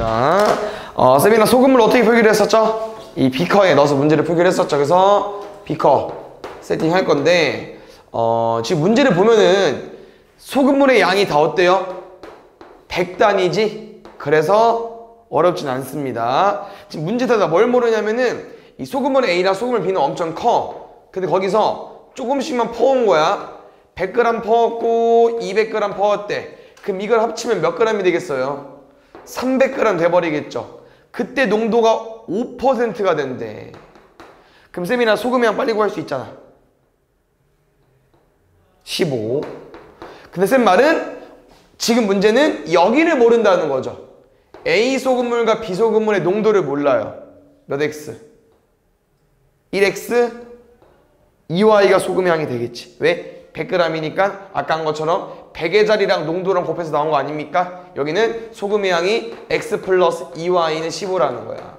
되겠습니다. 쌤이랑 소금물 어떻게 표기를 했었죠? 이 비커에 넣어서 문제를 표기를 했었죠. 그래서 비커 세팅할 건데 지금 문제를 보면은 소금물의 양이 다 어때요? 100단위지? 그래서 어렵진 않습니다. 지금 문제에다 뭘 모르냐면은 이 소금물 A랑 소금물 B는 엄청 커. 근데 거기서 조금씩만 퍼온 거야. 100g 퍼왔고 200g 퍼왔대. 그럼 이걸 합치면 몇 g이 되겠어요? 300g 돼버리겠죠. 그때 농도가 5%가 된대. 그럼 쌤이랑 소금의 양 빨리 구할 수 있잖아. 15. 근데 쌤 말은 지금 문제는 여기를 모른다는 거죠. A 소금물과 B 소금물의 농도를 몰라요. 몇 X? 1X? 2Y가 소금의 양이 되겠지. 왜? 100g이니까 아까 한 것처럼 100의 자리랑 농도랑 곱해서 나온 거 아닙니까? 여기는 소금의 양이 X 플러스 2Y는 15라는 거야.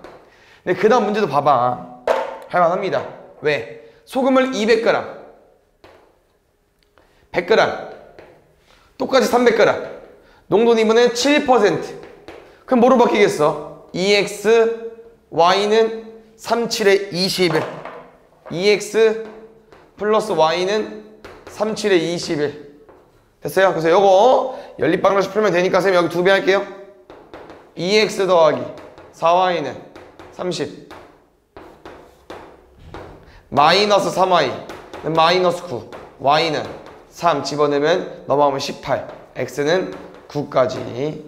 근데 그 다음 문제도 봐봐. 할만합니다. 왜? 소금을 200g 100g 똑같이 300g 농도는 이번엔 7%. 그럼 뭐로 바뀌겠어? 2x y는 37에 21 2x 플러스 y는 37에 21 됐어요? 그래서 요거 연립방정식 풀면 되니까 쌤 여기 2배 할게요. 2x 더하기 4y는 30 마이너스 3y 는 마이너스 9 y는 3 집어넣으면 넘어가면 18 x는 9까지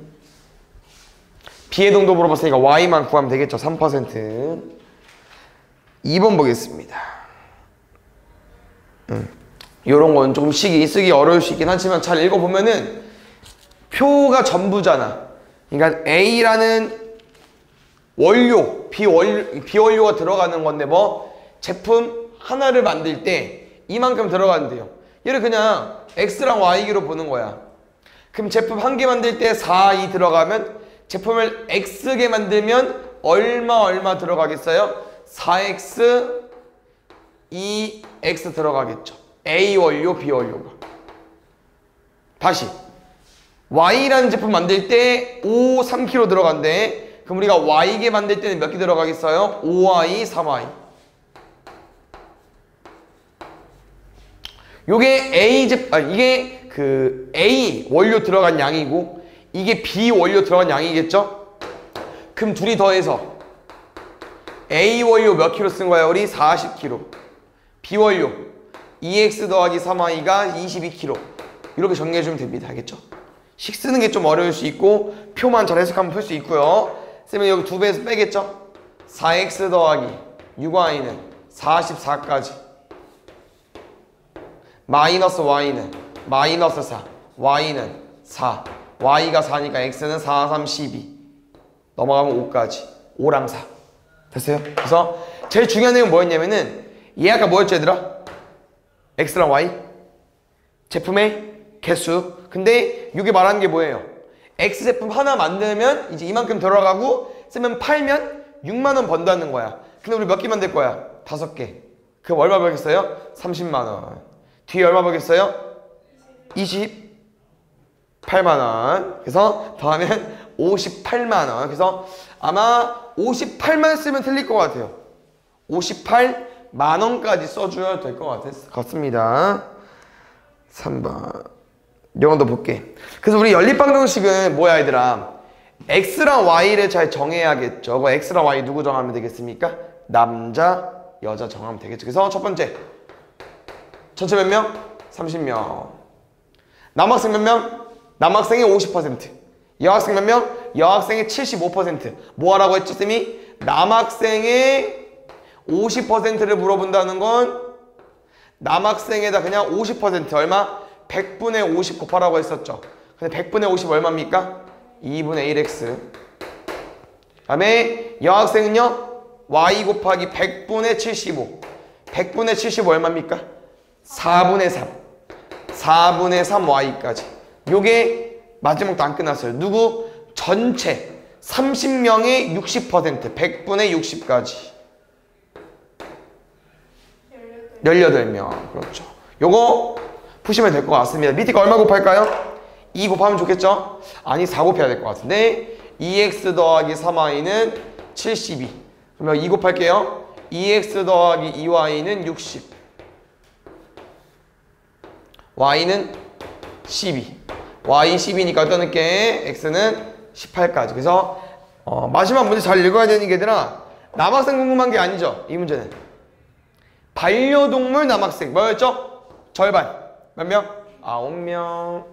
B의 농도 물어봤으니까 y만 구하면 되겠죠. 3%. 2번 보겠습니다. 요런 건 조금 쓰기 어려울 수 있긴 하지만 잘 읽어보면은 표가 전부잖아. 그러니까 A라는 원료, 비원료가 들어가는 건데 뭐 제품 하나를 만들 때 이만큼 들어간대요. 얘를 그냥 X랑 Y기로 보는 거야. 그럼 제품 한 개 만들 때 4, 2 들어가면 제품을 X개 만들면 얼마 들어가겠어요? 4X, 2X 들어가겠죠. A 원료, B 원료가. 다시 Y라는 제품 만들 때 5, 3kg 들어간대. 그럼 우리가 Y개 만들 때는 몇 개 들어가겠어요? 5Y, 3Y. 이게 그 A 원료 들어간 양이고 이게 B 원료 들어간 양이겠죠? 그럼 둘이 더해서 A 원료 몇 킬로 쓴 거야? 우리 40kg. B 원료 2x 더하기 3y가 22kg. 이렇게 정리해주면 됩니다. 알겠죠? 식 쓰는 게 좀 어려울 수 있고 표만 잘 해석하면 풀 수 있고요. 쌤은 여기 2배에서 빼겠죠? 4x 더하기 6y는 44까지 마이너스 y는 마이너스 4 y는 4 y가 4니까 x는 4, 3, 12 넘어가면 5까지 5랑 4 됐어요? 그래서 제일 중요한 내용은 뭐였냐면은 얘 아까 뭐였죠 얘들아? x랑 y 제품의 개수. 근데 이게 말하는 게 뭐예요? x 제품 하나 만들면 이제 이만큼 들어가고 쓰면 팔면 6만원 번다는 거야. 근데 우리 몇 개 만들 거야? 5개. 그럼 얼마 벌겠어요? 30만원. 뒤에 얼마 벌겠어요? 28만원. 그래서 더하면 58만원. 그래서 아마 58만 쓰면 틀릴 것 같아요. 58만원까지 써줘야 될 것 같습니다. 3번. 이건 더 볼게. 그래서 우리 연립방정식은 뭐야 얘들아? x랑 y를 잘 정해야겠죠. 그 x랑 y 누구 정하면 되겠습니까? 남자, 여자 정하면 되겠죠. 그래서 첫 번째 전체 몇 명? 30명. 남학생 몇 명? 남학생의 50%. 여학생 몇 명? 여학생의 75%. 뭐 하라고 했죠 쌤이? 남학생의 50%를 물어본다는 건 남학생에다 그냥 50% 얼마? 100분의 50 곱하라고 했었죠. 근데 100분의 50 얼마입니까? 2분의 1x. 다음에 여학생은요? y 곱하기 100분의 75. 100분의 75 얼마입니까? 4분의 3. 4분의 3y까지. 요게 마지막도 안 끝났어요. 누구? 전체 30명의 60%. 100분의 60까지. 18명. 그렇죠. 요거 푸시면 될 것 같습니다. 밑에 거 얼마 곱할까요? 2 곱하면 좋겠죠? 아니 4 곱해야 될 것 같은데 2x 더하기 3y는 72. 그러면 2 곱할게요. 2x 더하기 2y는 60. y는 12. y 12니까 떠낼게. x는 18까지. 그래서 마지막 문제 잘 읽어야 되는 게 얘들아, 남학생 궁금한 게 아니죠. 이 문제는 반려동물 남학생 뭐였죠? 절반. 몇 명? 9명.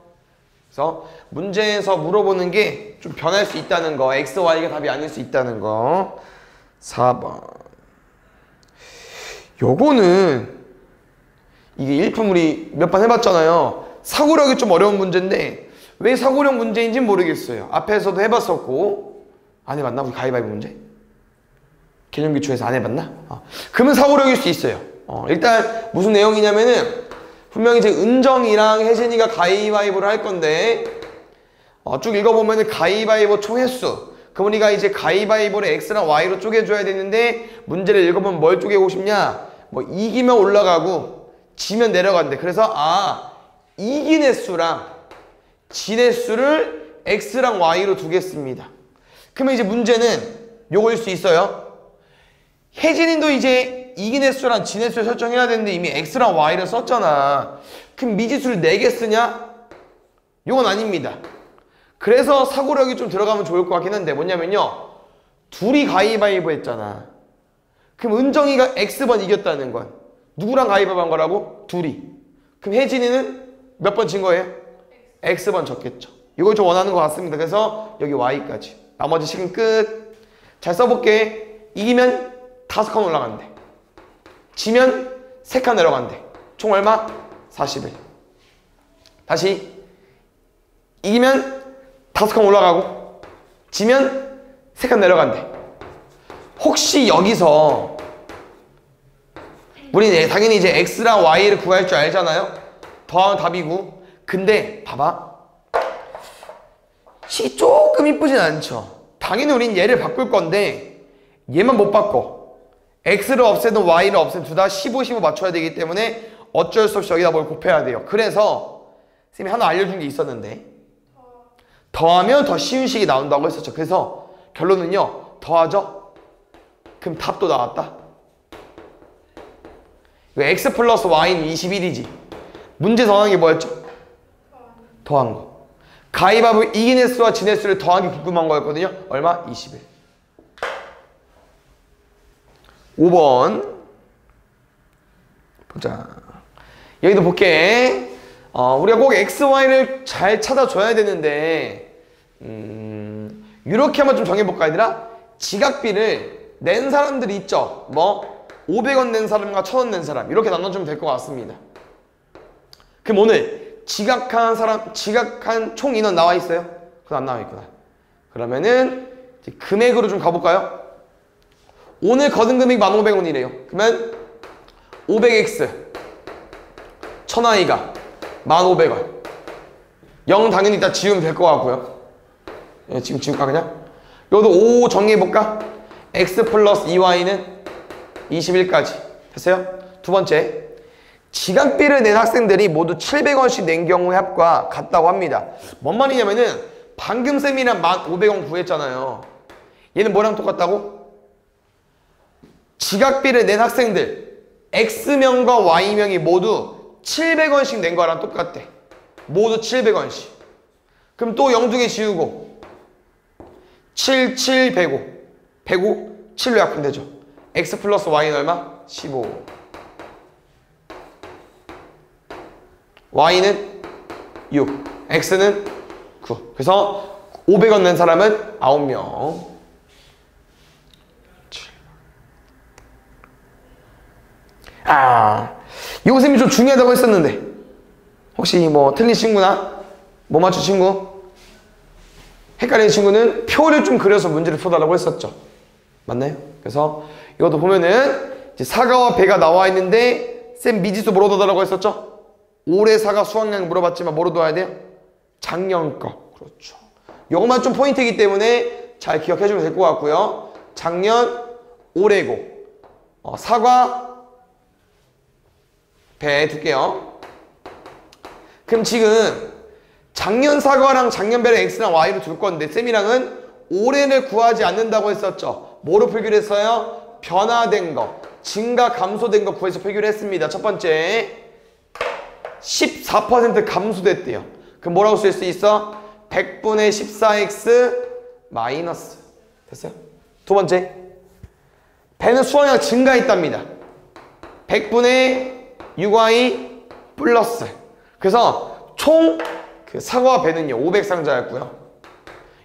그래서 문제에서 물어보는 게 좀 변할 수 있다는 거, x, y가 답이 아닐 수 있다는 거. 4번. 요거는 이게 일품 우리 몇 번 해봤잖아요. 사고력이 좀 어려운 문제인데 왜 사고력 문제인지 모르겠어요. 앞에서도 해봤었고. 안 해봤나? 우리 가위바위보 문제? 개념기초에서 안 해봤나? 그러면 사고력일 수 있어요. 일단 무슨 내용이냐면은 분명히 이제 은정이랑 혜진이가 가위바위보를 할 건데 쭉 읽어보면은 가위바위보 총 횟수. 그럼 우리가 이제 가위바위보를 x랑 y로 쪼개줘야 되는데 문제를 읽어보면 뭘 쪼개고 싶냐? 뭐 이기면 올라가고 지면 내려간대. 그래서 이긴 횟수랑 진 횟수를 x랑 y로 두겠습니다. 그러면 이제 문제는 요거일 수 있어요. 혜진이도 이제 이긴 횟수랑 진 횟수를 설정해야 되는데 이미 x랑 y를 썼잖아. 그럼 미지수를 4개 쓰냐? 요건 아닙니다. 그래서 사고력이 좀 들어가면 좋을 것 같긴 한데 뭐냐면요, 둘이 가위바위보 했잖아. 그럼 은정이가 x번 이겼다는 건 누구랑 가위바위보 한 거라고? 둘이. 그럼 혜진이는 몇 번 진 거예요? x번 졌겠죠. 이걸 좀 원하는 것 같습니다. 그래서 여기 y까지. 나머지 식은 끝. 잘 써볼게. 이기면 5칸 올라간대. 지면 3칸 내려간대. 총 얼마? 41. 다시. 이기면 5칸 올라가고 지면 3칸 내려간대. 혹시 여기서 우리는 당연히 이제 x랑 y를 구할 줄 알잖아요. 더하면 답이고. 근데 봐봐, 식이 조금 이쁘진 않죠. 당연히 우린 얘를 바꿀 건데 얘만 못 바꿔. x를 없애든 y를 없애든 둘 다 15, 15 맞춰야 되기 때문에 어쩔 수 없이 여기다 뭘 곱해야 돼요. 그래서 쌤이 하나 알려준 게 있었는데 더하면 더 쉬운 식이 나온다고 했었죠. 그래서 결론은요, 더하죠? 그럼 답도 나왔다. 이거 x 플러스 y는 21이지. 문제 정한 게 뭐였죠? 더한 거. 가위바위보 이긴 횟수와 진 횟수를 더하기 궁금한 거였거든요. 얼마? 21. 5번 보자. 여기도 볼게. 우리가 꼭 x, y를 잘 찾아줘야 되는데 이렇게 한번 좀 정해볼까 얘들아? 지각비를 낸 사람들이 있죠. 뭐 500원 낸 사람과 1000원 낸 사람 이렇게 나눠주면 될 것 같습니다. 그럼 오늘 지각한 사람, 지각한 총 인원 나와 있어요? 그거 안 나와 있구나. 그러면은 이제 금액으로 좀 가볼까요? 오늘 거둔 금액이 1,500원이래요. 그러면 500x 1000i가 1,500원. 0 당연히 이따 지우면 될 것 같고요. 지금 지울까 그냥? 이것도 5 정리해볼까? x 플러스 2y는 21까지. 됐어요? 두 번째, 지각비를 낸 학생들이 모두 700원씩 낸 경우의 합과 같다고 합니다. 뭔 말이냐면은 방금 쌤이랑 1,500원 구했잖아요. 얘는 뭐랑 똑같다고? 지각비를 낸 학생들 x명과 y명이 모두 700원씩 낸 거랑 똑같대. 모두 700원씩. 그럼 또 0 두 개 지우고 7, 7, 105. 105, 7로 약분 되죠. x 플러스 y는 얼마? 15. y는 6. x는 9. 그래서 500원 낸 사람은 9명. 이거 쌤이 좀 중요하다고 했었는데 혹시 뭐 틀린 친구나 못 맞춘 친구, 헷갈리는 친구는 표를 좀 그려서 문제를 풀어달라고 했었죠. 맞나요? 그래서 이것도 보면은 이제 사과와 배가 나와 있는데 쌤 미지수 뭐로 둬달라고 했었죠? 올해 사과 수확량 물어봤지만 뭐로 둬야 돼요? 작년 거. 그렇죠. 이것만 좀 포인트이기 때문에 잘 기억해주면 될 것 같고요. 작년, 올해고. 사과, 배 둘게요. 그럼 지금 작년 사과랑 작년 배를 x랑 y로 둘 건데 쌤이랑은 올해를 구하지 않는다고 했었죠. 뭐로 표기를 했어요? 변화된 거, 증가 감소된 거 구해서 표기를 했습니다. 첫 번째 14% 감소됐대요. 그럼 뭐라고 쓸 수 있어? 100분의 14x 마이너스. 됐어요? 두 번째 배는 수확량 증가했답니다. 100분의 6y 플러스. 그래서 총 그 사과와 배는요 500상자였고요.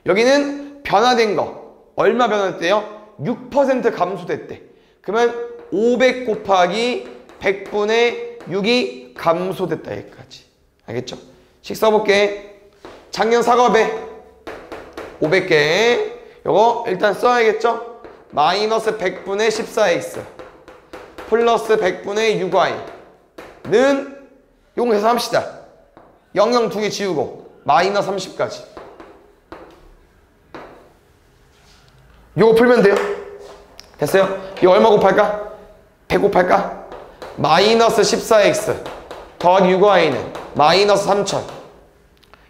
여기는 변화된 거 얼마 변화됐대요? 6% 감소됐대. 그러면 500 곱하기 100분의 6이 감소됐다. 여기까지. 알겠죠? 식 써볼게. 작년 사과 배 500개. 요거 일단 써야겠죠? 마이너스 100분의 14x 플러스 100분의 6y는 요거 계산합시다. 00 두 개 지우고 마이너스 30까지. 요거 풀면 돼요. 됐어요? 이거 얼마 곱할까? 100 곱할까? 마이너스 14x 더하기 6y는 마이너스 3000.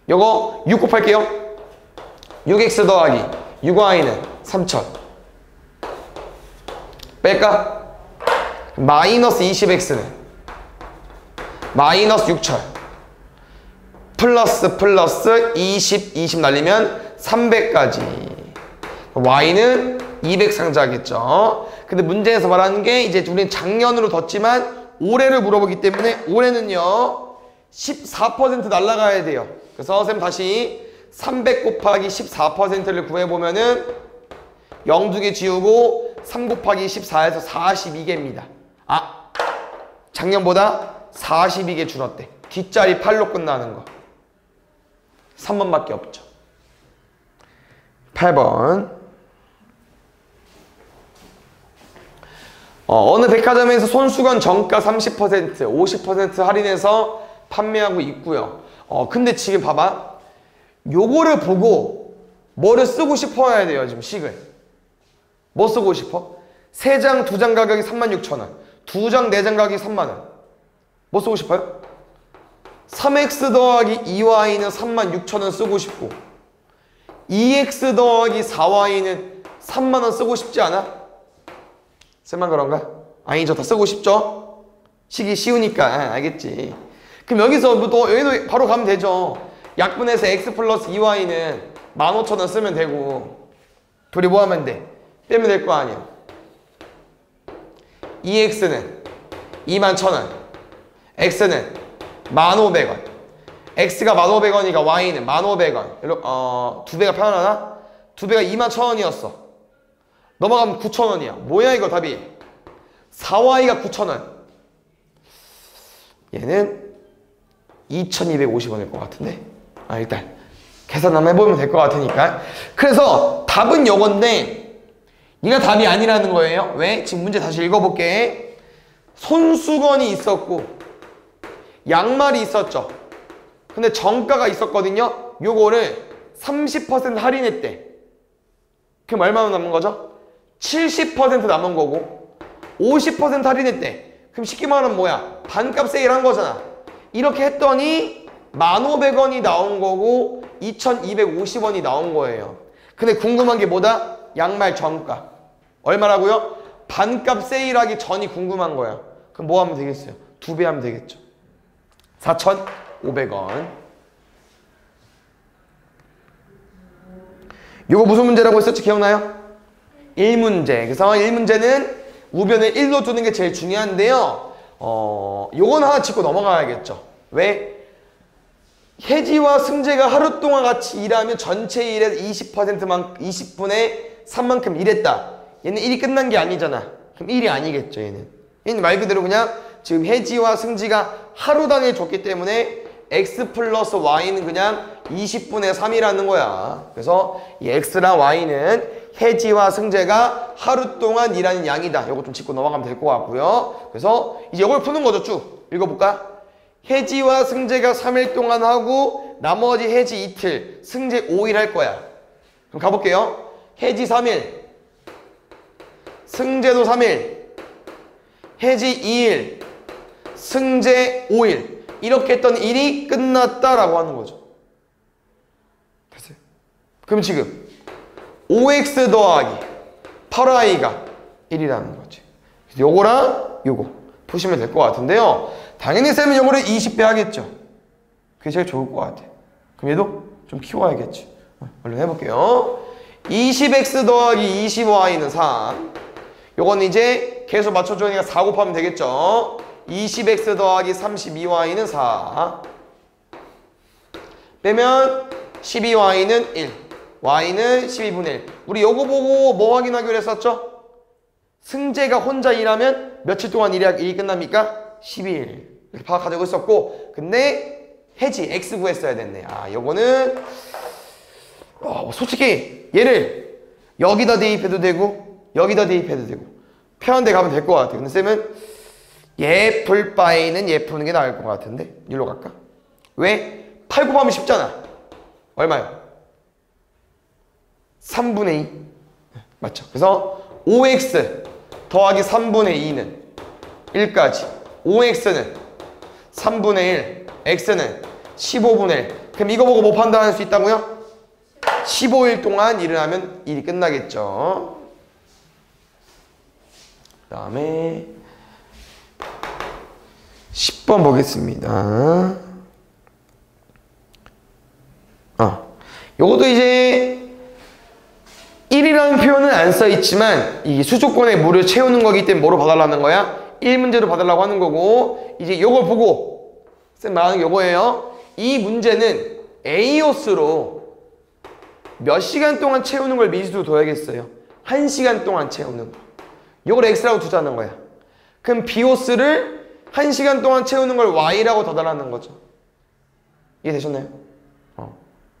요거 6 곱할게요. 6x 더하기 6y는 3000. 뺄까? 마이너스 20x는 마이너스 6000 플러스 20 날리면 300까지. y는 200상자겠죠. 근데 문제에서 말하는 게 이제 우리는 작년으로 뒀지만 올해를 물어보기 때문에 올해는요 14% 날라가야 돼요. 그래서 선생님 다시 300 곱하기 14%를 구해보면은 0 두 개 지우고 3 곱하기 14에서 42개입니다. 아, 작년보다 42개 줄었대. 뒷자리 8로 끝나는 거. 3번밖에 없죠. 8번. 어느 백화점에서 손수건 정가 30%, 50% 할인해서 판매하고 있고요. 근데 지금 봐봐. 요거를 보고 뭐를 쓰고 싶어야 돼요. 지금 식을. 뭐 쓰고 싶어? 3장, 2장 가격이 36,000원. 2장, 4장 가격이 30,000원. 뭐 쓰고 싶어요? 3x 더하기 2y는 36,000원 쓰고 싶고 2x 더하기 4y는 30,000원 쓰고 싶지 않아? 쌤만 그런가? 아니죠. 다 쓰고 싶죠? 식이 쉬우니까. 알겠지. 그럼 여기서부터 여기도 바로 가면 되죠. 약분해서 x 플러스 2y는 15,000원 쓰면 되고 둘이 뭐 하면 돼? 빼면 될 거 아니야. 2x는 21,000원, x는 1,500원. x가 1,500원이니까 y는 1,500원. 두 배가 편하나? 두 배가 21,000원이었어. 넘어가면 9,000원이야. 뭐야 이거 답이? 4y가 9,000원. 얘는 2,250원일 것 같은데. 일단 계산 한번 해보면 될 것 같으니까. 그래서 답은 요건데 이가 답이 아니라는 거예요. 왜? 지금 문제 다시 읽어볼게. 손수건이 있었고 양말이 있었죠. 근데 정가가 있었거든요. 요거를 30% 할인했대. 그럼 얼마나 남은 거죠? 70% 남은 거고 50% 할인했대. 그럼 쉽게 말하면 뭐야? 반값 세일한 거잖아. 이렇게 했더니 1,500원이 나온 거고 2,250원이 나온 거예요. 근데 궁금한 게 뭐다? 양말 정가. 얼마라고요? 반값 세일하기 전이 궁금한 거야. 그럼 뭐 하면 되겠어요? 2배 하면 되겠죠. 4,500원. 요거 무슨 문제라고 했었지? 기억나요? 1문제. 그래서 1문제는 우변을 1로 두는 게 제일 중요한데요. 요건 하나 짚고 넘어가야겠죠. 왜? 해지와 승재가 하루 동안 같이 일하면 전체 일에서 20분의 3만큼 일했다. 얘는 일이 끝난 게 아니잖아. 그럼 일이 아니겠죠, 얘는. 얘는 말 그대로 그냥 지금 해지와 승지가 하루 단위를 줬기 때문에 x 플러스 y는 그냥 20분의 3이라는 거야. 그래서 이 x랑 y는 해지와 승재가 하루 동안 일하는 양이다. 이거 좀 짚고 넘어가면 될 것 같고요. 그래서 이제 이걸 푸는 거죠. 쭉 읽어볼까? 해지와 승재가 3일 동안 하고 나머지 해지 이틀, 승재 5일 할 거야. 그럼 가볼게요. 해지 3일, 승재도 3일, 해지 2일, 승재 5일. 이렇게 했던 일이 끝났다라고 하는 거죠. 됐어요? 그럼 지금 5x 더하기 8y가 1이라는 거지. 요거랑 요거 보시면 될 것 같은데요. 당연히 쌤은 요거를 20배 하겠죠. 그게 제일 좋을 것 같아. 그럼 얘도 좀 키워야겠지. 얼른 해볼게요. 20x 더하기 20y는 3. 요건 이제 계속 맞춰주니까 4 곱하면 되겠죠. 20x 더하기 32y는 4. 빼면 12y는 1. y는 12분의 1. 우리 요거 보고 뭐 확인하기로 했었죠? 승재가 혼자 일하면 며칠 동안 일이 끝납니까? 12일. 이렇게 파악하자고 했었고, 근데 해지 x 구했어야 됐네. 아, 요거는 솔직히 얘를 여기다 대입해도 되고 여기다 대입해도 되고 편한 데 가면 될 것 같아요. 근데 쌤은 얘 풀 바에는 얘 푸는 게 나을 것 같은데 일로 갈까? 왜? 8 곱하면 쉽잖아. 얼마요? 3분의 2 맞죠? 그래서 5x 더하기 3분의 2는 1까지 5x는 3분의 1 x는 15분의 1 그럼 이거 보고 뭐 판단할 수 있다고요? 15일 동안 일을 하면 일이 끝나겠죠. 그 다음에 10번 보겠습니다. 요것도 이제 1이라는 표현은 안 써있지만 이게 수조권의 물을 채우는 거기 때문에 뭐로 봐달라는 거야? 1문제로 봐달라고 하는 거고 이제 요걸 보고 쌤 말하는 게 요거예요. 이 문제는 A호스로 몇 시간 동안 채우는 걸 미지수로 둬야겠어요. 1시간 동안 채우는 거. 요걸 X라고 두자는 거야. 그럼 B호스를 1시간 동안 채우는 걸 Y라고 둬달라는 거죠. 이해되셨나요?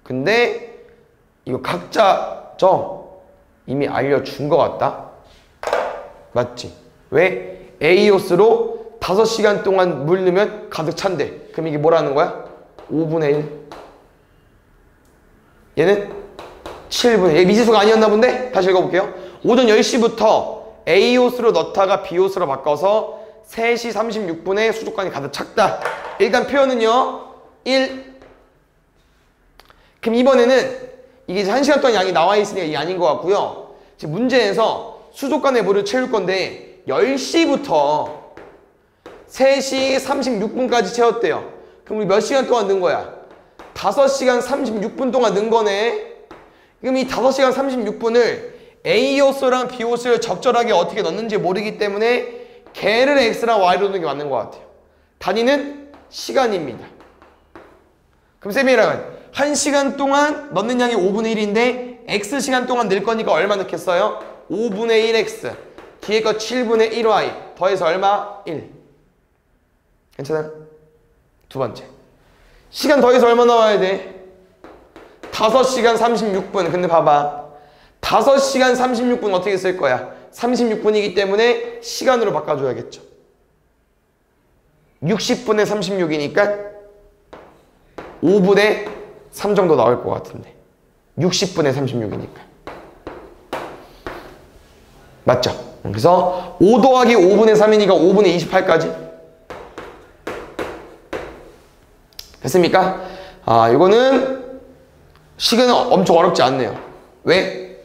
근데 이거 각자죠? 이미 알려준 것 같다? 맞지? 왜? A호스로 5시간 동안 물 넣으면 가득 찬대. 그럼 이게 뭐라는 거야? 5분의 1. 얘는 7분의 1. 얘 미지수가 아니었나 본데? 다시 읽어볼게요. 오전 10시부터 A호스로 넣다가 B호스로 바꿔서 3시 36분에 수족관이 가득 찼다. 일단 표현은요. 1. 그럼 이번에는 이게 이제 1시간 동안 양이 나와 있으니까 이게 아닌 것 같고요. 지금 문제에서 수족관에 물을 채울 건데 10시부터 3시 36분까지 채웠대요. 그럼 우리 몇 시간 동안 넣은 거야? 5시간 36분 동안 넣은 거네. 그럼 이 5시간 36분을 A호스랑 B호스를 적절하게 어떻게 넣는지 모르기 때문에 걔를 X랑 Y로 넣는 게 맞는 것 같아요. 단위는 시간입니다. 그럼 쌤이랑은 1시간 동안 넣는 양이 5분의 1인데 X시간 동안 넣을 거니까 얼마 넣겠어요? 5분의 1X 뒤에 거 7분의 1Y 더해서 얼마? 1. 괜찮아요? 두 번째 시간 더해서 얼마 나와야 돼? 5시간 36분. 근데 봐봐 5시간 36분 어떻게 쓸 거야? 36분이기 때문에 시간으로 바꿔줘야겠죠. 60분의 36이니까 5분의 3 정도 나올 것 같은데 60분의 36이니까 맞죠? 그래서 5 더하기 5분의 3이니까 5분의 28까지 됐습니까? 이거는 식은 엄청 어렵지 않네요. 왜?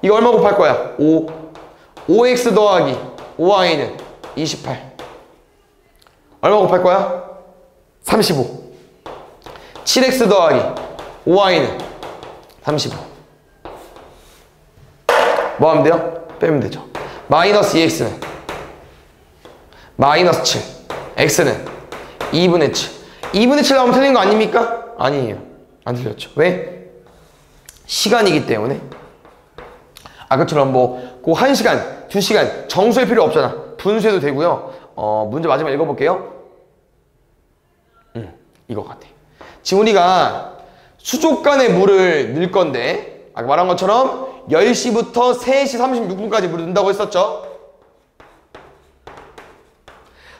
이거 얼마 곱할 거야? 5x 더하기 5y는 28 얼마 곱할 거야? 35 7x 더하기 5y는 35 뭐 하면 돼요? 빼면 되죠. 마이너스 2x는 마이너스 7 x는 2분의 7 2분의 7 나오면 틀린 거 아닙니까? 아니에요. 안 틀렸죠. 왜? 시간이기 때문에 아까처럼 뭐 그 1시간, 2시간 정수할 필요 없잖아. 분수해도 되고요. 문제 마지막 읽어볼게요. 이거 같아. 지금 우리가 수족관에 물을 넣을 건데 아까 말한 것처럼 10시부터 3시 36분까지 물을 넣는다고 했었죠.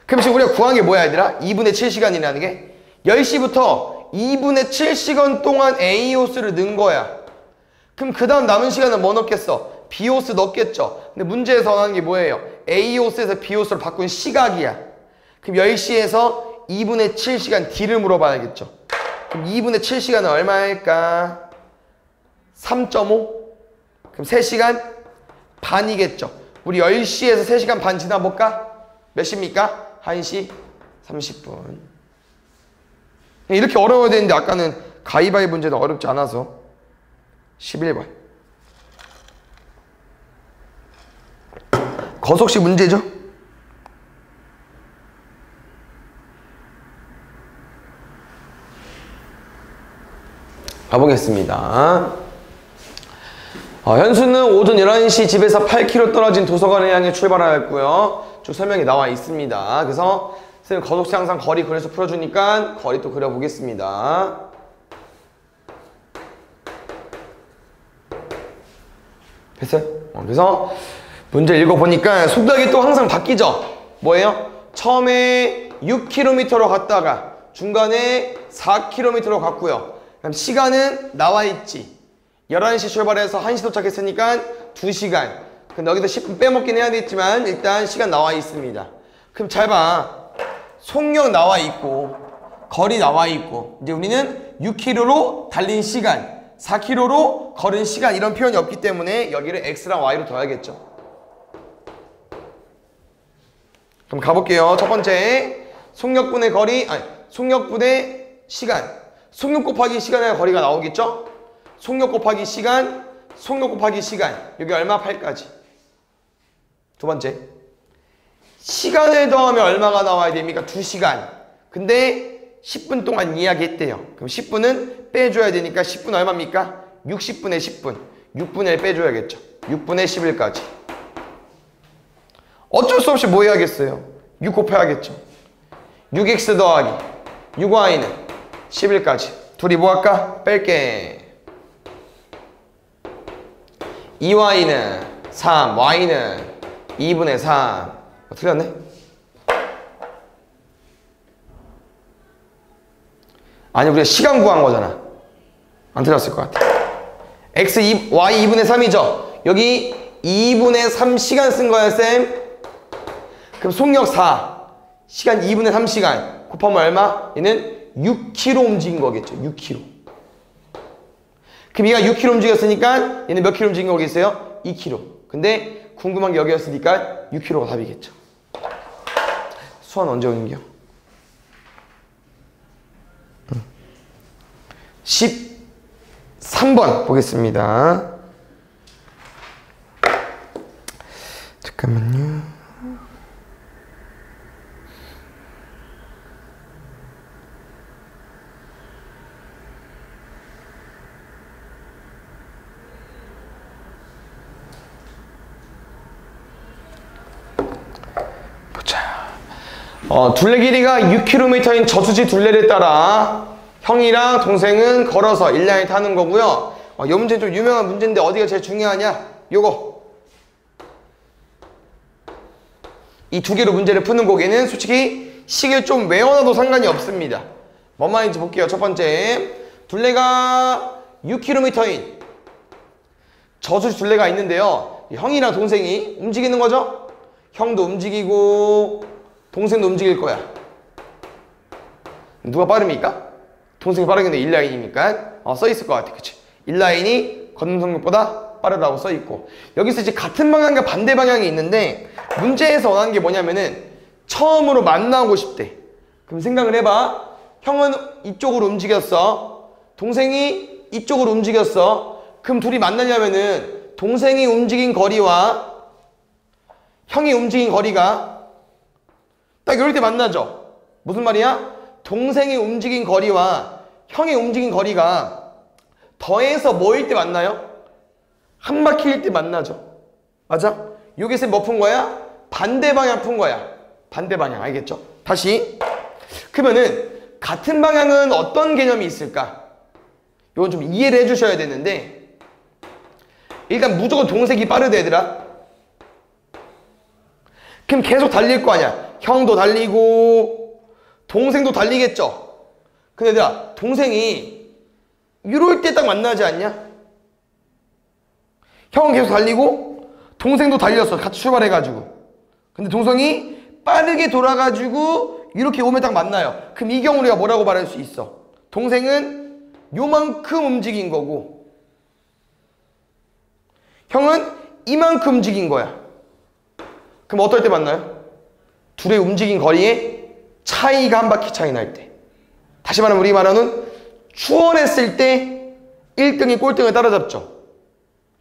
그럼 지금 우리가 구한 게 뭐야 얘들아? 2분의 7시간이라는 게 10시부터 2분의 7시간 동안 A호스를 넣은 거야. 그럼 그 다음 남은 시간은 뭐 넣겠어? B호스 넣겠죠. 근데 문제에서 하는 게 뭐예요? A호스에서 B호스로 바꾼 시각이야. 그럼 10시에서 2분의 7시간 D를 물어봐야겠죠. 그럼 2분의 7시간은 얼마일까? 3.5? 그럼 3시간 반이겠죠. 우리 10시에서 3시간 반 지나볼까? 몇 시입니까? 1시 30분. 이렇게 어려워야 되는데 아까는 가위바위 문제도 어렵지 않아서 11번. 거속식 문제죠? 가보겠습니다. 현수는 오전 11시 집에서 8km 떨어진 도서관을 향해 출발하였고요. 쭉 설명이 나와 있습니다. 그래서 선생님 거속식 항상 거리 그려서 풀어주니까 거리 또 그려보겠습니다. 됐어요? 그래서 문제 읽어보니까 속도하기 또 항상 바뀌죠? 뭐예요? 처음에 6km로 갔다가 중간에 4km로 갔고요. 그럼 시간은 나와 있지. 11시 출발해서 1시 도착했으니까 2시간. 근데 여기서 10분 빼먹긴 해야 되겠지만 일단 시간 나와 있습니다. 그럼 잘 봐. 속력 나와 있고 거리 나와 있고 이제 우리는 6km로 달린 시간 4km로 걸은 시간 이런 표현이 없기 때문에 여기를 x랑 y로 더해야겠죠. 그럼 가볼게요. 첫 번째 속력분의 거리 속력분의 시간 속력 곱하기 시간의 거리가 나오겠죠? 속력 곱하기 시간 속력 곱하기 시간 여기 얼마? 8까지. 두 번째 시간을 더하면 얼마가 나와야 됩니까? 2시간. 근데 10분 동안 이야기했대요. 그럼 10분은 빼줘야 되니까 10분 얼마입니까? 60분의 10분. 6분의 1 빼줘야겠죠. 6분의 11까지. 어쩔 수 없이 뭐 해야겠어요? 6 곱해야겠죠. 6x 더하기 6y는 11까지. 둘이 뭐 할까? 뺄게. 2y는 3, y는 2분의 3. 틀렸네? 아니 우리가 시간 구한 거잖아. 안 틀렸을 것 같아. x 2, y 2분의 3이죠. 여기 2분의 3 시간 쓴 거야 쌤. 그럼 속력 4 시간 2분의 3시간 곱하면 얼마? 얘는 6km 움직인 거겠죠. 6km. 그럼 얘가 6km 움직였으니까 얘는 몇 km 움직인 거겠어요? 2km. 근데 궁금한 게 여기였으니까 6km가 답이겠죠. 수완 언제 오는겨? 13번 보겠습니다. 잠깐만요. 둘레 길이가 6km인 저수지 둘레를 따라 형이랑 동생은 걸어서 1라인 타는 거고요. 이 문제는 좀 유명한 문제인데 어디가 제일 중요하냐? 요거. 이 두 개로 문제를 푸는 곡에는 솔직히 식을 좀 외워놔도 상관이 없습니다. 뭔 말인지 볼게요. 첫 번째, 둘레가 6km인 저수지 둘레가 있는데요. 형이랑 동생이 움직이는 거죠? 형도 움직이고 동생도 움직일 거야. 누가 빠릅니까? 동생이 빠르겠네. 1라인이니까 써있을 것 같아. 그치? 1라인이 걷는 속력보다 빠르다고 써있고 여기서 이제 같은 방향과 반대 방향이 있는데 문제에서 원하는 게 뭐냐면은 처음으로 만나고 싶대. 그럼 생각을 해봐. 형은 이쪽으로 움직였어. 동생이 이쪽으로 움직였어. 그럼 둘이 만나려면은 동생이 움직인 거리와 형이 움직인 거리가 딱 이럴 때 만나죠. 무슨 말이야? 동생이 움직인 거리와 형이 움직인 거리가 더해서 뭐일 때 만나요? 한 바퀴일 때 만나죠. 맞아? 여기서 뭐 푼 거야? 반대 방향 푼 거야. 반대 방향 알겠죠? 다시. 그러면은 같은 방향은 어떤 개념이 있을까? 이건 좀 이해를 해주셔야 되는데 일단 무조건 동생이 빠르다 얘들아. 그럼 계속 달릴 거 아니야. 형도 달리고 동생도 달리겠죠. 근데 얘들아 동생이 이럴 때 딱 만나지 않냐? 형은 계속 달리고 동생도 달렸어. 같이 출발해가지고. 근데 동생이 빠르게 돌아가지고 이렇게 오면 딱 만나요. 그럼 이 경우 우리가 뭐라고 말할 수 있어? 동생은 요만큼 움직인 거고 형은 이만큼 움직인 거야. 그럼 어떨 때 만나요? 둘의 움직인 거리의 차이가 한 바퀴 차이 날 때. 다시 말하면 우리 말하는 추월했을 때 1등이 꼴등을 따라잡죠.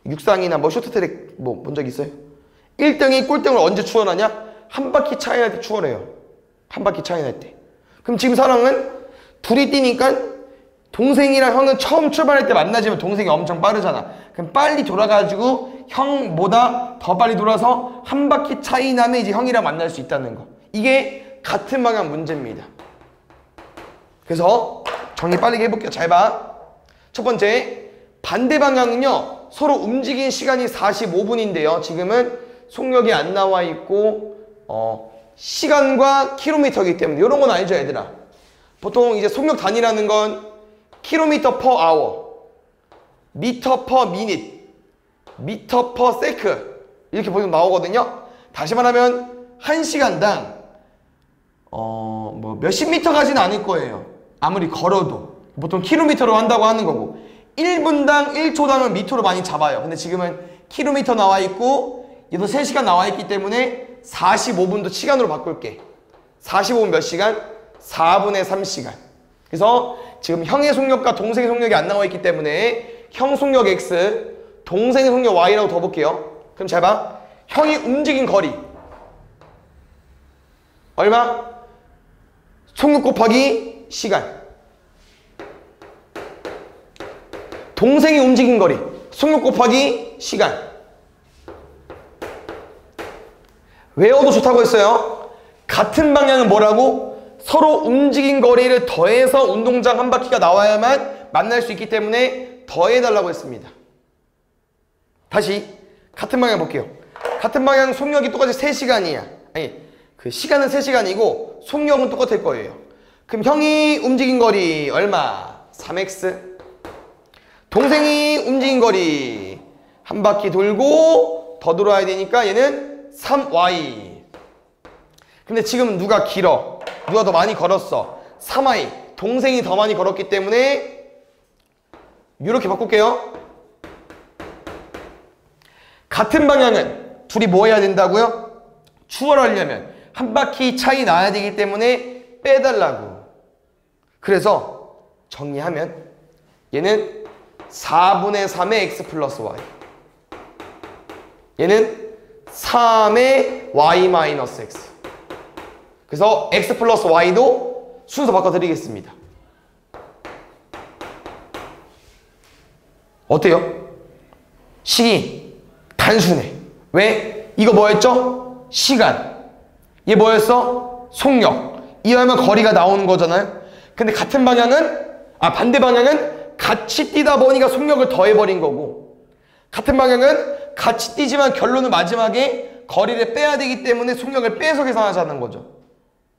육상이나 뭐 쇼트트랙 뭐 본 적 있어요? 1등이 꼴등을 언제 추월하냐? 한 바퀴 차이 날 때 추월해요. 한 바퀴 차이 날 때. 그럼 지금 사랑은 둘이 뛰니까 동생이랑 형은 처음 출발할 때 만나지만 동생이 엄청 빠르잖아. 그럼 빨리 돌아가지고 형보다 더 빨리 돌아서 한 바퀴 차이 나면 이제 형이랑 만날 수 있다는 거. 이게 같은 방향 문제입니다. 그래서 정리 빠르게 해볼게요. 잘 봐. 첫 번째, 반대 방향은요, 서로 움직인 시간이 45분인데요. 지금은 속력이 안 나와 있고, 시간과 킬로미터이기 때문에 이런 건 알죠, 얘들아? 보통 이제 속력 단위라는 건 킬로미터 퍼 아워, 미터 퍼 미닛, 미터 퍼 세크 이렇게 보면 나오거든요. 다시 말하면 1시간당 뭐 몇십 미터 가지는 않을 거예요. 아무리 걸어도 보통 킬로미터로 한다고 하는 거고 1분당 1초당을 미터로 많이 잡아요. 근데 지금은 킬로미터 나와 있고 얘도 3시간 나와 있기 때문에 45분도 시간으로 바꿀게. 45분 몇 시간? 4분의 3시간. 그래서 지금 형의 속력과 동생의 속력이 안 나와 있기 때문에 형 속력 X, 동생의 속력 Y라고 더 볼게요. 그럼 잘 봐. 형이 움직인 거리 얼마? 속력 곱하기 시간. 동생이 움직인 거리 속력 곱하기 시간. 외워도 좋다고 했어요. 같은 방향은 뭐라고? 서로 움직인 거리를 더해서 운동장 한 바퀴가 나와야만 만날 수 있기 때문에 더해달라고 했습니다. 다시 같은 방향 볼게요. 같은 방향 속력이 똑같이 3시간이야. 아니, 그 시간은 3시간이고 속력은 똑같을 거예요. 그럼 형이 움직인 거리 얼마? 3x. 동생이 움직인 거리 한 바퀴 돌고 더 돌아야 되니까 얘는 3y. 근데 지금 누가 길어? 누가 더 많이 걸었어? 3y. 동생이 더 많이 걸었기 때문에 이렇게 바꿀게요. 같은 방향은 둘이 뭐 해야 된다고요? 추월하려면 한 바퀴 차이 나야 되기 때문에 빼달라고. 그래서 정리하면 얘는 4분의 3의 x 플러스 y, 얘는 3의 y 마이너스 x. 그래서 x 플러스 y도 순서 바꿔드리겠습니다. 어때요? 식이 단순해. 왜? 이거 뭐였죠? 시간. 얘 뭐였어? 속력. 이러면 거리가 나오는 거잖아요. 근데 같은 방향은, 반대 방향은 같이 뛰다 보니까 속력을 더해버린 거고, 같은 방향은 같이 뛰지만 결론은 마지막에 거리를 빼야 되기 때문에 속력을 빼서 계산하자는 거죠.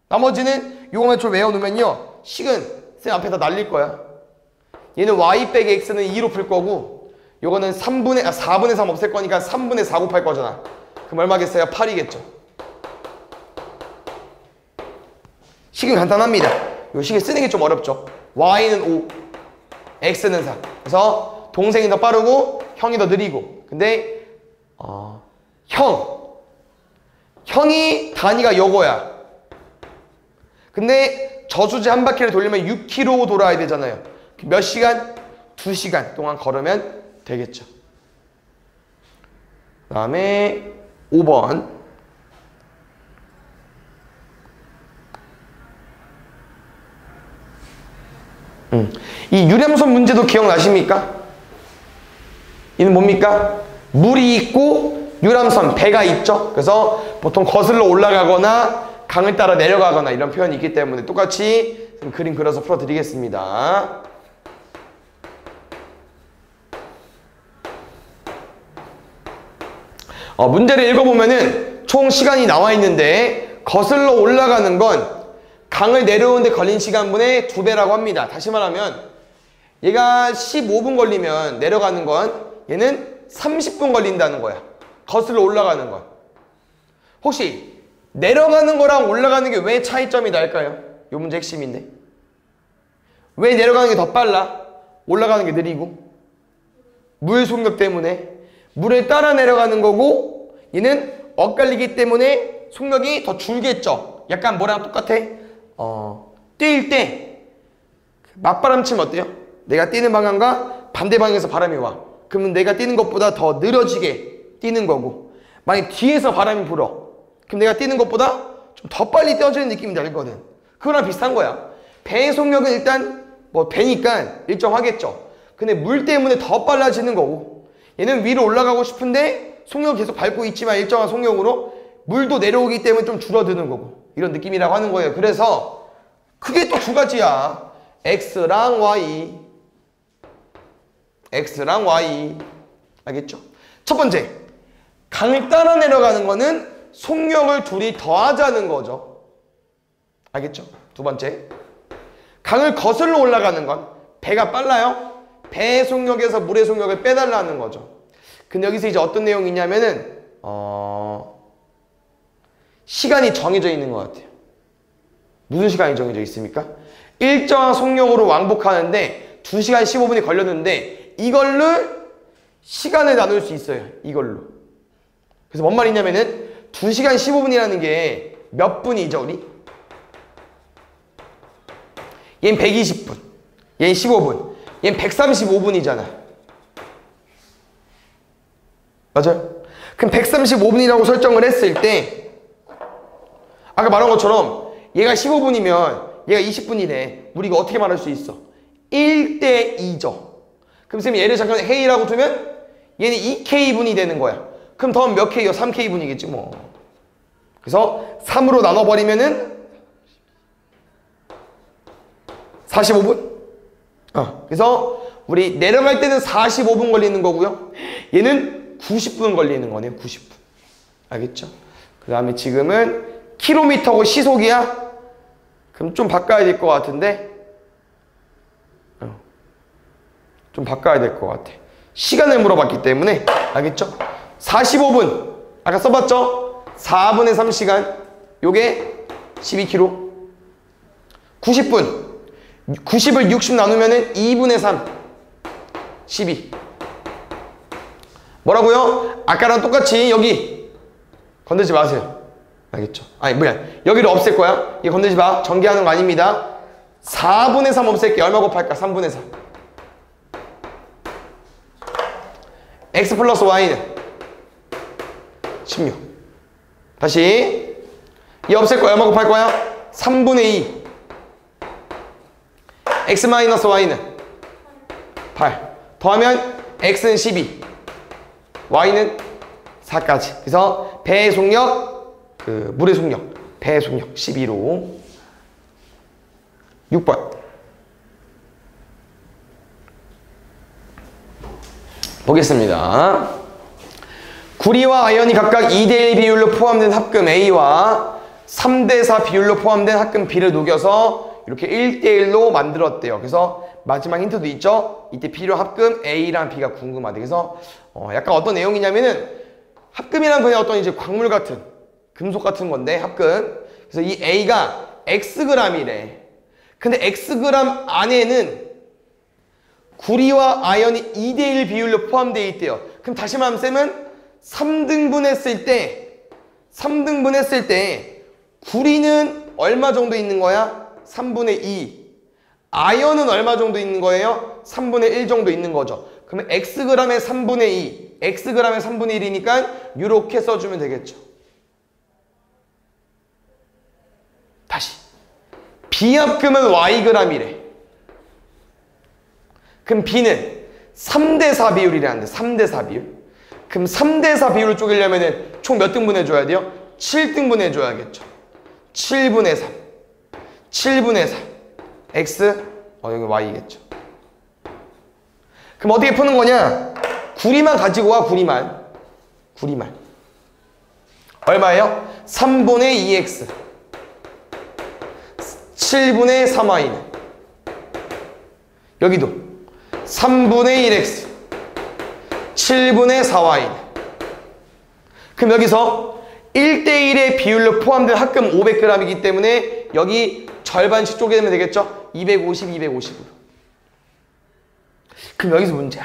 나머지는 요거만 좀 외워놓으면요, 식은 쌤 앞에다 날릴 거야. 얘는 y 빼기 x는 2로 풀 거고, 요거는 4분의 3 없앨 거니까 3분의 4 곱할 거잖아. 그럼 얼마겠어요? 8이겠죠. 식은 간단합니다. 요 식을 쓰는 게 좀 어렵죠. y는 5, x는 4. 그래서 동생이 더 빠르고 형이 더 느리고. 근데 형이 단위가 요거야. 근데 저수지 한 바퀴를 돌리면 6km 돌아야 되잖아요. 몇 시간? 2시간 동안 걸으면 되겠죠. 그 다음에 5번. 이 유람선 문제도 기억나십니까? 이는 뭡니까? 물이 있고 유람선, 배가 있죠. 그래서 보통 거슬러 올라가거나 강을 따라 내려가거나 이런 표현이 있기 때문에 똑같이 그림 그려서 풀어드리겠습니다. 문제를 읽어보면은 총 시간이 나와 있는데 거슬러 올라가는 건 강을 내려오는데 걸린 시간분의 2배라고 합니다. 다시 말하면 얘가 15분 걸리면 내려가는 건 얘는 30분 걸린다는 거야. 거슬러 올라가는 건. 혹시 내려가는 거랑 올라가는 게 왜 차이점이 날까요? 이 문제 핵심인데. 왜 내려가는 게 더 빨라? 올라가는 게 느리고? 물 속력 때문에. 물을 따라 내려가는 거고 얘는 엇갈리기 때문에 속력이 더 줄겠죠. 약간 뭐랑 똑같아? 뛸 때 맞바람 치면 어때요? 내가 뛰는 방향과 반대 방향에서 바람이 와. 그러면 내가 뛰는 것보다 더 느려지게 뛰는 거고, 만약 뒤에서 바람이 불어. 그럼 내가 뛰는 것보다 좀 더 빨리 뛰어지는 느낌이 나거든. 그거랑 비슷한 거야. 배의 속력은 일단 뭐 배니까 일정하겠죠. 근데 물 때문에 더 빨라지는 거고, 얘는 위로 올라가고 싶은데 속력 계속 밟고 있지만 일정한 속력으로 물도 내려오기 때문에 좀 줄어드는 거고, 이런 느낌이라고 하는 거예요. 그래서 크게 또 두 가지야. X랑 Y. X랑 Y. 알겠죠? 첫 번째, 강을 따라 내려가는 거는 속력을 둘이 더하자는 거죠. 알겠죠? 두 번째, 강을 거슬러 올라가는 건 배가 빨라요. 배의 속력에서 물의 속력을 빼달라는 거죠. 근데 여기서 이제 어떤 내용이 있냐면은 시간이 정해져 있는 것 같아요. 무슨 시간이 정해져 있습니까? 일정한 속력으로 왕복하는데 2시간 15분이 걸렸는데 이걸로 시간을 나눌 수 있어요. 이걸로. 그래서 뭔 말이냐면은 2시간 15분이라는 게 몇 분이죠, 우리? 얘는 120분, 얘는 15분, 얘는 135분이잖아. 맞아요? 그럼 135분이라고 설정을 했을 때 아까 말한 것처럼 얘가 15분이면 얘가 20분이네. 우리 이거 어떻게 말할 수 있어? 1대 2죠. 그럼 쌤이 얘를 잠깐 A라고 두면 얘는 2K분이 되는 거야. 그럼 더하면 몇 K요? 3K분이겠지 뭐. 그래서 3으로 나눠버리면은 45분? 그래서 우리 내려갈 때는 45분 걸리는 거고요. 얘는 90분 걸리는 거네요. 90분. 알겠죠? 그 다음에 지금은 킬로미터고 시속이야? 그럼 좀 바꿔야 될 것 같은데 좀 바꿔야 될 것 같아. 시간을 물어봤기 때문에. 알겠죠? 45분 아까 써봤죠? 4분의 3시간 요게 12km. 90분 90을 60 나누면은 2분의 3 12. 뭐라고요? 아까랑 똑같이 여기 건들지 마세요. 알겠죠? 아니 뭐야, 여기를 없앨 거야. 이거 건들지 마. 전개하는 거 아닙니다. 4분의 3 없앨게. 얼마 곱할까? 3분의 3. X 플러스 Y는 16. 다시 이 없앨 거야. 얼마 곱할 거야? 3분의 2. X 마이너스 Y는 8. 더하면 X는 12, Y는 4까지. 그래서 배의 속력, 물의 속력, 배의 속력 12로 6번 보겠습니다. 구리와 아연이 각각 2대1 비율로 포함된 합금 A와 3대4 비율로 포함된 합금 B를 녹여서 이렇게 1대1로 만들었대요. 그래서 마지막 힌트도 있죠? 이때 B로 합금 A랑 B가 궁금하대. 그래서 약간 어떤 내용이냐면은 합금이란 그냥 어떤 이제 광물 같은, 금속 같은 건데 합금. 그래서 이 A가 Xg이래. 근데 Xg 안에는 구리와 아연이 2대1 비율로 포함되어 있대요. 그럼 다시 말하면 쌤은 3등분 했을 때 구리는 얼마 정도 있는 거야? 3분의 2. 아연은 얼마 정도 있는 거예요? 3분의 1 정도 있는 거죠. 그러면 Xg의 3분의 2, Xg의 3분의 1이니까 이렇게 써주면 되겠죠. 다시 B합금은 Yg이래. 그럼 B는 3대4 비율이라는데 3대4 비율. 그럼 3대4 비율을 쪼개려면 총 몇 등분 해줘야 돼요? 7등분 해줘야겠죠. 7분의 3 7분의 4 X, 여기 Y겠죠. 그럼 어떻게 푸는 거냐? 구리만 가지고 와. 구리만 얼마예요? 3분의 2X 7분의 3Y는 여기도 3분의 1X 7분의 4Y는. 그럼 여기서 1대1의 비율로 포함된 합금 500g이기 때문에 여기 절반씩 쪼개면 되겠죠? 250, 250으로. 그럼 여기서 문제.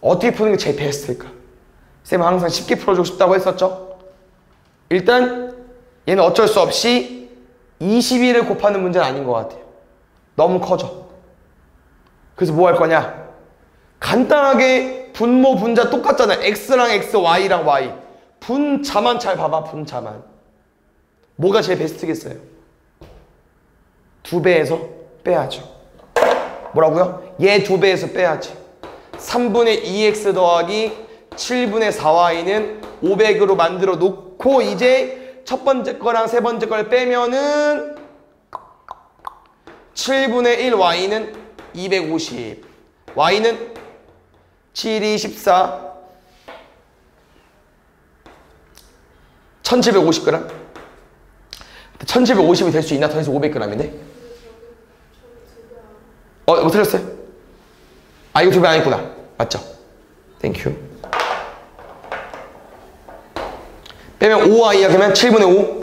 어떻게 푸는 게 제일 베스트일까? 쌤은 항상 쉽게 풀어주고 싶다고 했었죠? 일단 얘는 어쩔 수 없이 21을 곱하는 문제는 아닌 것 같아요. 너무 커져. 그래서 뭐 할 거냐? 간단하게 분모, 분자 똑같잖아요. x랑 x, y랑 y. 분자만 잘 봐봐, 분자만. 뭐가 제일 베스트겠어요? 2배에서 빼야죠. 뭐라고요? 얘 2배에서 빼야지. 3분의 2x 더하기 7분의 4y는 500으로 만들어 놓고 이제 첫 번째 거랑 세 번째 걸 빼면은 7분의 1y는 250. y는 7이 14. 1750g. 1750이 될 수 있나? 더해서 500g인데? 뭐 틀렸어요? 이거 2배 아니구나. 맞죠? 땡큐. 빼면 5y야. 그러면 7분의 5.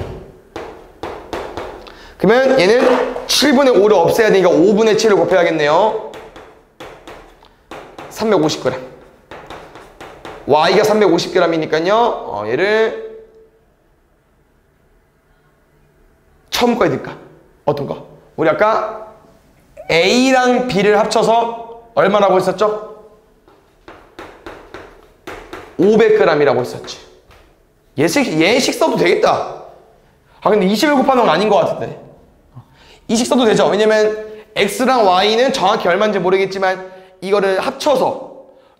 그러면 얘는 7분의 5를 없애야 되니까 5분의 7을 곱해야겠네요. 350g. y가 350g이니까요. 얘를 처음 거에 넣을까? 어떤 거? 우리 아까 A랑 B를 합쳐서 얼마라고 했었죠? 500g이라고 했었지. 얘식 써도 되겠다. 근데 20을 곱하는 건 아닌 것 같은데. 이식 써도 되죠. 왜냐면 X랑 Y는 정확히 얼마인지 모르겠지만 이거를 합쳐서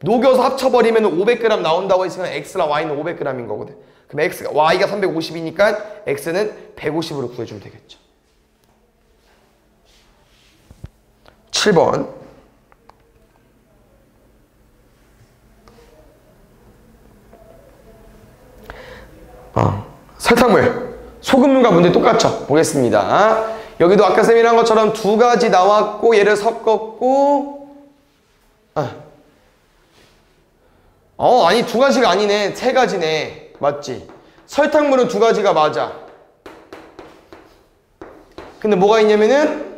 녹여서 합쳐버리면 500g 나온다고 했으면 X랑 Y는 500g인 거거든. 그럼 Y가 350이니까 X는 150으로 구해주면 되겠죠. 7번. 설탕물. 소금물과 문제 똑같죠? 보겠습니다. 여기도 아까 쌤이 한 것처럼 2가지 나왔고 얘를 섞었고 아니 2가지가 아니네. 3가지네. 맞지? 설탕물은 2가지가 맞아. 근데 뭐가 있냐면은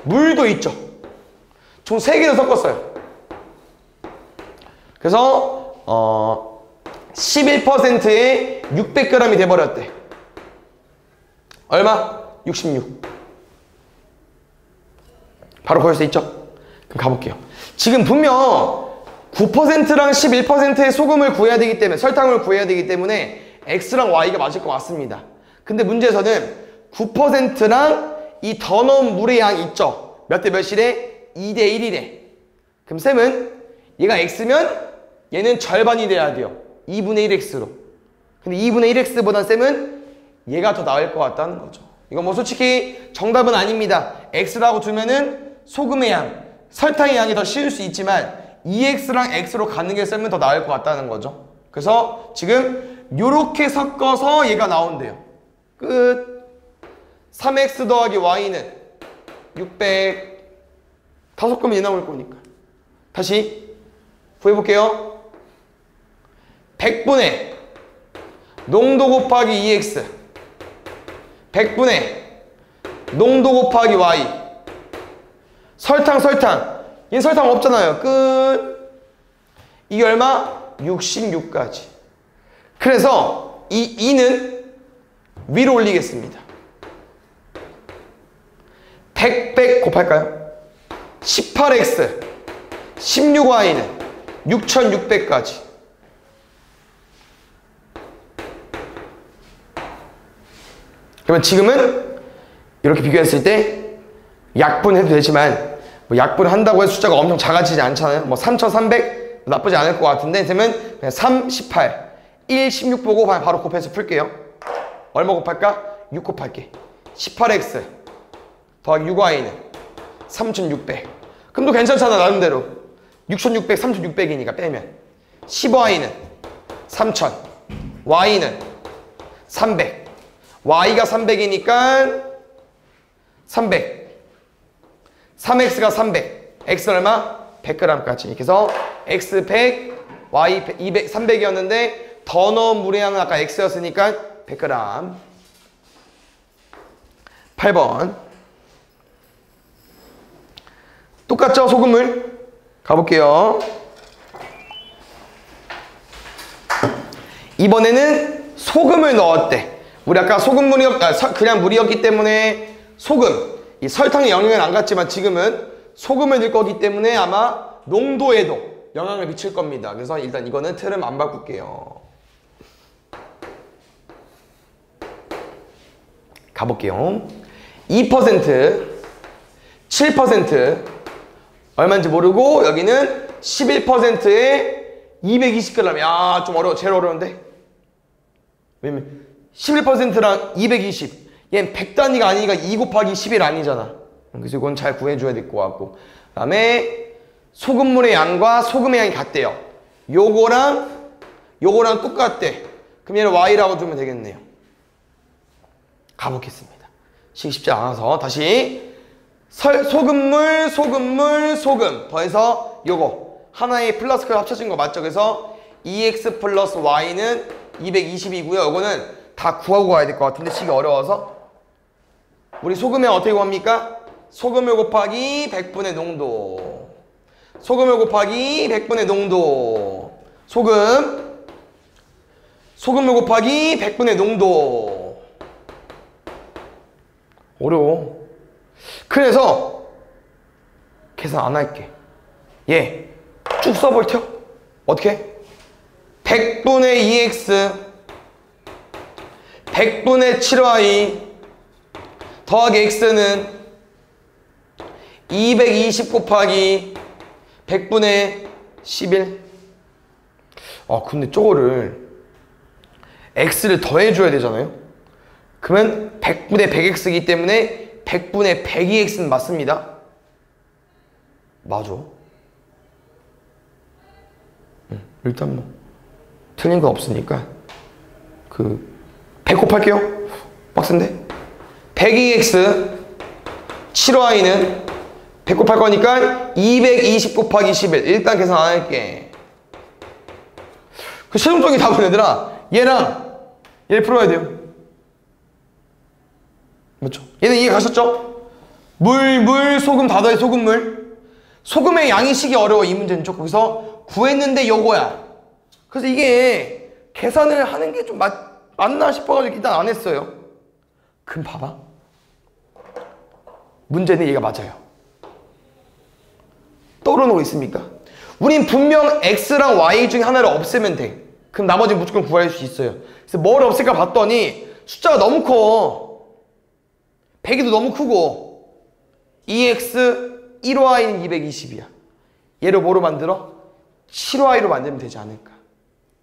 물도 있죠. 총 3개를 섞었어요. 그래서 11%에 600g이 돼버렸대. 얼마? 66. 바로 구할 수 있죠? 그럼 가볼게요. 지금 분명 9%랑 11%의 소금을 구해야 되기 때문에, 설탕을 구해야 되기 때문에 X랑 Y가 맞을 것 같습니다. 근데 문제에서는 9%랑 이 더 넣은 물의 양 있죠? 몇 대 몇이래? 2대 1이래. 그럼 쌤은 얘가 X면 얘는 절반이 돼야 돼요. 2분의 1X로. 근데 2분의 1X보단 쌤은 얘가 더 나을 것 같다는 거죠. 이건 뭐 솔직히 정답은 아닙니다. X라고 두면은 소금의 양, 설탕의 양이 더 쉬울 수 있지만 2X랑 X로 가는 게 쌤은 더 나을 것 같다는 거죠. 그래서 지금 요렇게 섞어서 얘가 나온대요. 끝. 3X 더하기 Y는 600. 다 섞으면 얘 나올 거니까. 다시 구해볼게요. 100분의 농도 곱하기 2X 100분의 농도 곱하기 Y. 설탕 얘는 설탕 없잖아요. 끝. 이게 얼마? 66까지. 그래서 이 2는 위로 올리겠습니다. 100 곱할까요? 18X 16Y는 6600까지. 그러면 지금은 이렇게 비교했을 때 약분해도 되지만 뭐 약분을 한다고 해서 숫자가 엄청 작아지지 않잖아요. 뭐 3300 나쁘지 않을 것 같은데 쌤은 그냥 3, 18, 1, 16 보고 바로 곱해서 풀게요. 얼마 곱할까? 6 곱할게. 18X 더하기 6Y는 3600. 그럼 또 괜찮잖아 나름대로. 6600, 3600이니까 빼면 15Y는 3000, Y는 300. Y가 300이니까 300. 3X가 300. X는 얼마? 100g까지. 이렇게 해서 X 100, Y 200, 300이었는데 더 넣은 물의 양은 아까 X였으니까 100g. 8번. 똑같죠? 소금물. 가볼게요. 이번에는 소금을 넣었대. 우리 아까 그냥 물이었기 때문에 소금, 이 설탕의 영향은 안 갔지만 지금은 소금을 넣을 거기 때문에 아마 농도에도 영향을 미칠 겁니다. 그래서 일단 이거는 틀은 안 바꿀게요. 가볼게요. 2%, 7%, 얼마인지 모르고 여기는 11%에 220g. 야, 좀 어려워. 제일 어려운데? 왜냐면 11%랑 220. 얘는 100단위가 아니니까 2 곱하기 11 아니잖아. 그래서 이건 잘 구해줘야 될 것 같고. 그 다음에 소금물의 양과 소금의 양이 같대요. 요거랑 똑같대. 그럼 얘를 y라고 주면 되겠네요. 가보겠습니다. 쉽지 않아서 다시 소금물 더해서 요거 하나의 플러스가 합쳐진 거 맞죠? 그래서 2x 플러스 y는 220이고요. 요거는 다 구하고 가야 될 것 같은데 식이 어려워서 우리 소금의 어떻게 구합니까? 소금을 곱하기 100분의 농도. 소금을 곱하기 100분의 농도. 소금을 곱하기 100분의 농도. 어려워. 그래서 계산 안 할게. 얘 쭉 써볼 텨. 어떻게? 100분의 2x 100분의 7y 더하기 x는 220 곱하기 100분의 11. 근데 저거를 x를 더해줘야 되잖아요. 그러면 100분의 100x이기 때문에 100분의 102x는 맞습니다. 맞아. 일단 뭐 틀린 거 없으니까 100 곱할게요. 빡센데? 102x 7y는 100 곱할 거니까 220 곱하기 11. 일단 계산 안 할게. 그 최종적인 답은 얘들아 얘를 풀어야 돼요. 맞죠? 얘는 이해 가셨죠? 물, 소금 다 더해 소금물. 소금의 양이 식이 어려워. 이 문제는 좀. 거기서 구했는데 요거야. 그래서 이게 계산을 하는 게 좀 맞나 싶어가지고 일단 안 했어요. 그럼 봐봐. 문제는 얘가 맞아요. 떠오르는 거 있습니까? 우린 분명 x랑 y 중에 하나를 없애면 돼. 그럼 나머지는 무조건 구할 수 있어요. 그래서 뭘 없앨까 봤더니 숫자가 너무 커. 100이도 너무 크고 2x 1y는 220이야. 얘를 뭐로 만들어? 7y로 만들면 되지 않을까?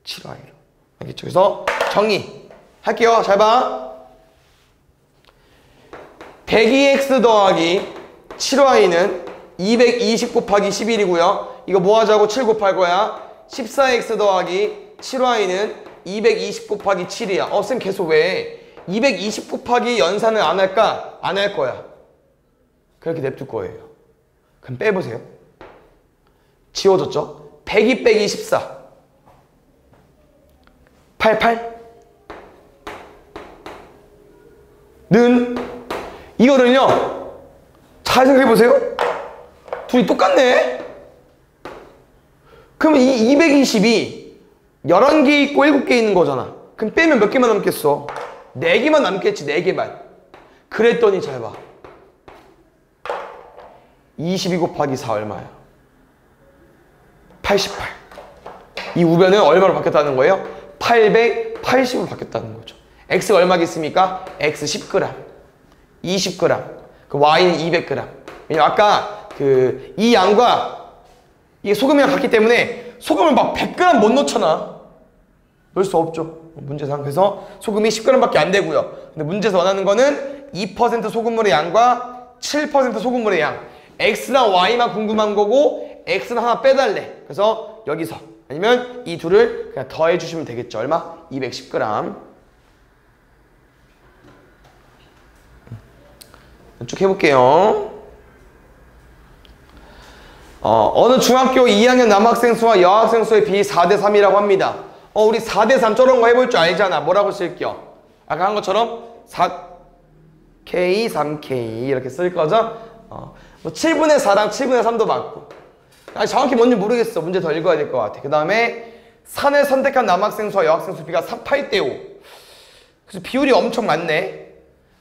7y로. 알겠죠? 그래서 정리할게요. 잘 봐. 102x 더하기 7y는 220 곱하기 11이고요. 이거 뭐 하자고 7 곱할 거야. 14x 더하기 7y는 220 곱하기 7이야. 쌤 계속 왜 220 곱하기 연산을 안 할까? 안 할 거야. 그렇게 냅둘 거예요. 그럼 빼보세요. 지워졌죠? 102 빼기 14 88 는 이거는요 잘 생각해보세요. 둘이 똑같네. 그러면 이 220이 11개 있고 7개 있는 거잖아. 그럼 빼면 몇 개만 남겠어? 4개만 남겠지. 4개만. 그랬더니 잘 봐. 22 곱하기 4 얼마야? 88. 이 우변은 얼마로 바뀌었다는 거예요? 880으로 바뀌었다는 거죠. x가 얼마겠습니까? x 10g 20g 그 y는 200g. 왜냐면 아까 이 양과 이게 소금이랑 같기 때문에 소금을 막 100g 못 넣잖아. 넣을 수 없죠. 문제상. 그래서 소금이 10g 밖에 안 되고요. 근데 문제에서 원하는 거는 2% 소금물의 양과 7% 소금물의 양. x랑 y만 궁금한 거고 x는 하나 빼달래. 그래서 여기서 아니면 이 둘을 그냥 더해 주시면 되겠죠. 얼마? 210g. 쭉 해볼게요. 어느 중학교 2학년 남학생 수와 여학생 수의 비율이 4대 3이라고 합니다. 우리 4대 3 저런 거 해볼 줄 알잖아. 뭐라고 쓸게요? 아까 한 것처럼 4K, 3K 이렇게 쓸 거죠? 뭐 7분의 4랑 7분의 3도 맞고. 아니, 정확히 뭔지 모르겠어. 문제 더 읽어야 될 것 같아. 그 다음에 산을 선택한 남학생 수와 여학생 수 비가 8대 5. 그래서 비율이 엄청 많네.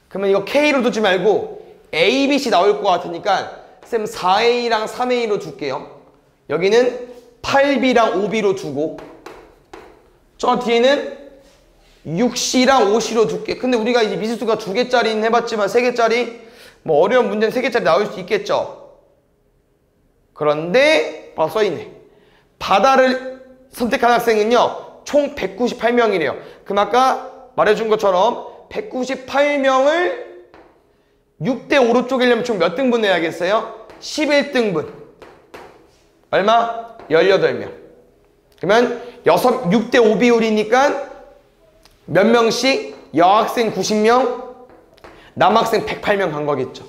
그러면 이거 K로 두지 말고 A, B, C 나올 것 같으니까 쌤 4A랑 3A로 줄게요. 여기는 8B랑 5B로 두고 저 뒤에는 6C랑 5C로 둘게. 근데 우리가 이제 미지수가 2개짜리는 해봤지만 3개짜리 뭐 어려운 문제는 3개짜리 나올 수 있겠죠. 그런데 바로 써있네. 바다를 선택한 학생은요 총 198명이래요. 그럼 아까 말해준 것처럼 198명을 6대5로 쪼개려면 총 몇 등분 해야겠어요? 11등분. 얼마? 18명. 그러면 6대5 비율이니까 몇 명씩? 여학생 90명, 남학생 108명 간 거겠죠.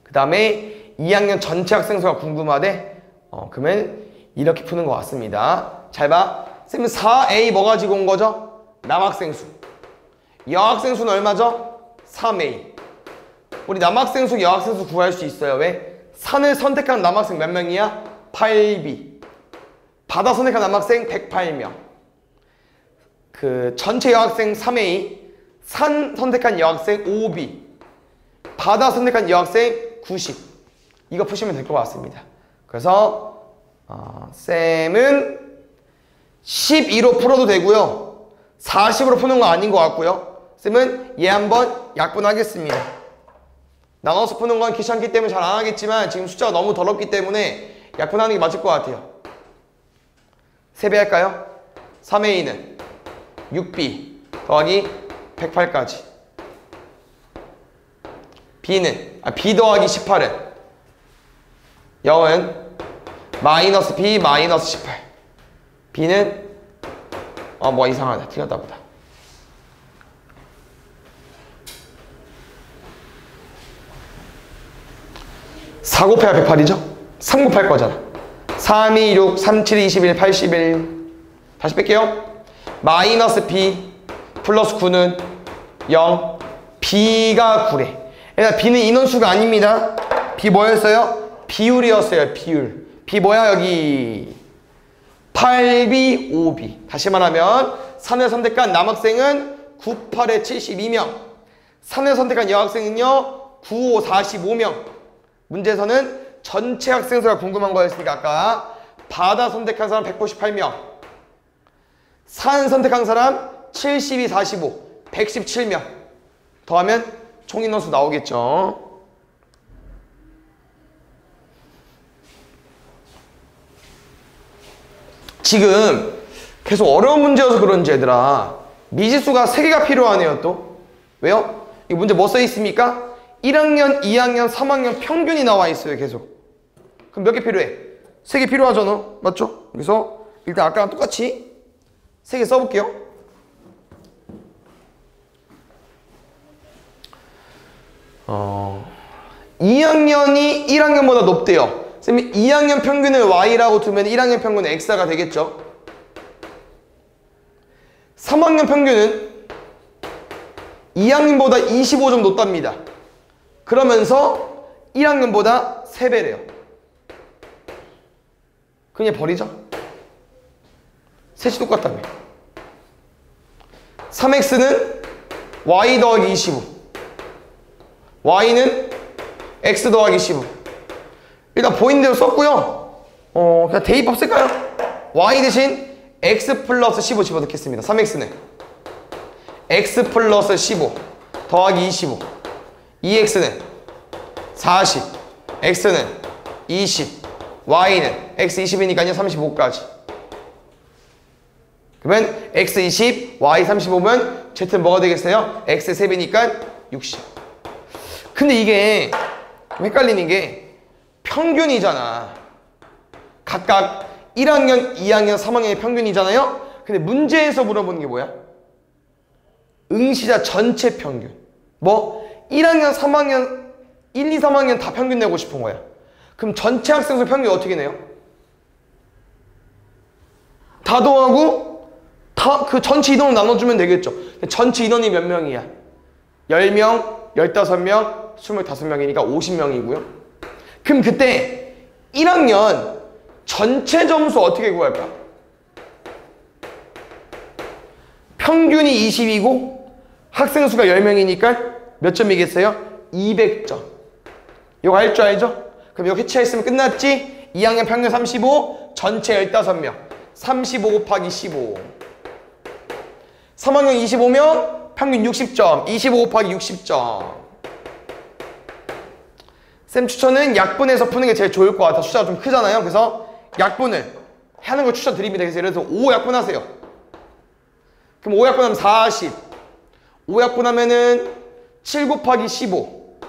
그 다음에 2학년 전체 학생 수가 궁금하대? 그러면 이렇게 푸는 것 같습니다. 잘 봐. 쌤은 4A 뭐 가지고 온 거죠? 남학생 수. 여학생 수는 얼마죠? 3A. 우리 남학생 수, 여학생 수 구할 수 있어요. 왜? 산을 선택한 남학생 몇 명이야? 8B. 바다 선택한 남학생 108명. 그 전체 여학생 3A, 산 선택한 여학생 5B, 바다 선택한 여학생 90. 이거 푸시면 될 것 같습니다. 그래서 쌤은 12로 풀어도 되고요. 40으로 푸는 거 아닌 것 같고요. 쌤은 얘 한번 약분하겠습니다. 나눠서 푸는 건 귀찮기 때문에 잘 안 하겠지만 지금 숫자가 너무 더럽기 때문에 약분하는 게 맞을 것 같아요. 세배할까요? 3A는 6B 더하기 108까지. B 더하기 18은 0은 마이너스 B 마이너스 18. B는 뭐 이상하다. 틀렸다 보다. 4 곱해야 108이죠? 3 곱할 거잖아. 3, 2, 6, 3, 7, 21, 81. 다시 뺄게요. 마이너스 B 플러스 9는 0. B가 9래. 얘들아, B는 인원수가 아닙니다. B 뭐였어요? 비율이었어요. 비율. B 뭐야 여기? 8B, 5B. 다시 말하면 산을 선택한 남학생은 9, 8에 72명. 산을 선택한 여학생은요 9, 5, 45명. 문제에서는 전체 학생 수가 궁금한 거였으니까 아까 바다 선택한 사람 198명, 산 선택한 사람 72, 45, 117명 더하면 총 인원수 나오겠죠. 지금 계속 어려운 문제여서 그런지 얘들아 미지수가 3개가 필요하네요. 또 왜요? 이 문제 뭐 써있습니까? 1학년, 2학년, 3학년 평균이 나와 있어요. 계속. 그럼 몇 개 필요해? 3개 필요하잖아. 맞죠? 그래서 일단 아까랑 똑같이 3개 써볼게요. 어... 2학년이 1학년보다 높대요. 선생님 2학년 평균을 Y라고 두면 1학년 평균은 X가 되겠죠. 3학년 평균은 2학년보다 25점 높답니다. 그러면서 1학년보다 3배래요. 그냥 버리자. 셋이 똑같다며. 3x는 y 더하기 25. y는 x 더하기 15. 일단 보이는 대로 썼고요. 그냥 대입법 쓸까요? y 대신 x 플러스 15 집어넣겠습니다. 3x는 x 플러스 15 더하기 25. 2x는 40, x는 20, y는 x 20이니까요 35까지. 그러면 x 20, y 35면 z는 뭐가 되겠어요? x 3배니까 60. 근데 이게 헷갈리는 게 평균이잖아. 각각 1학년, 2학년, 3학년의 평균이잖아요. 근데 문제에서 물어보는 게 뭐야? 응시자 전체 평균. 뭐 1학년, 3학년, 1, 2, 3학년 다 평균 내고 싶은 거야. 그럼 전체 학생 수 평균 어떻게 내요? 다 더하고 다 그 전체 인원을 나눠주면 되겠죠. 전체 인원이 몇 명이야? 10명, 15명, 25명이니까 50명이고요. 그럼 그때 1학년 전체 점수 어떻게 구할까? 평균이 20이고 학생 수가 10명이니까 몇 점이겠어요? 200점. 이거 알 줄 알죠? 그럼 이거 해체했으면 끝났지? 2학년 평균 35, 전체 15명. 35 곱하기 15. 3학년 25명, 평균 60점. 25 곱하기 60점. 쌤 추천은 약분해서 푸는 게 제일 좋을 것 같아. 숫자가 좀 크잖아요. 그래서 약분을 하는 걸 추천드립니다. 그래서 예를 들어서 5 약분하세요. 그럼 5 약분하면 40. 5 약분하면은 7 곱하기 15.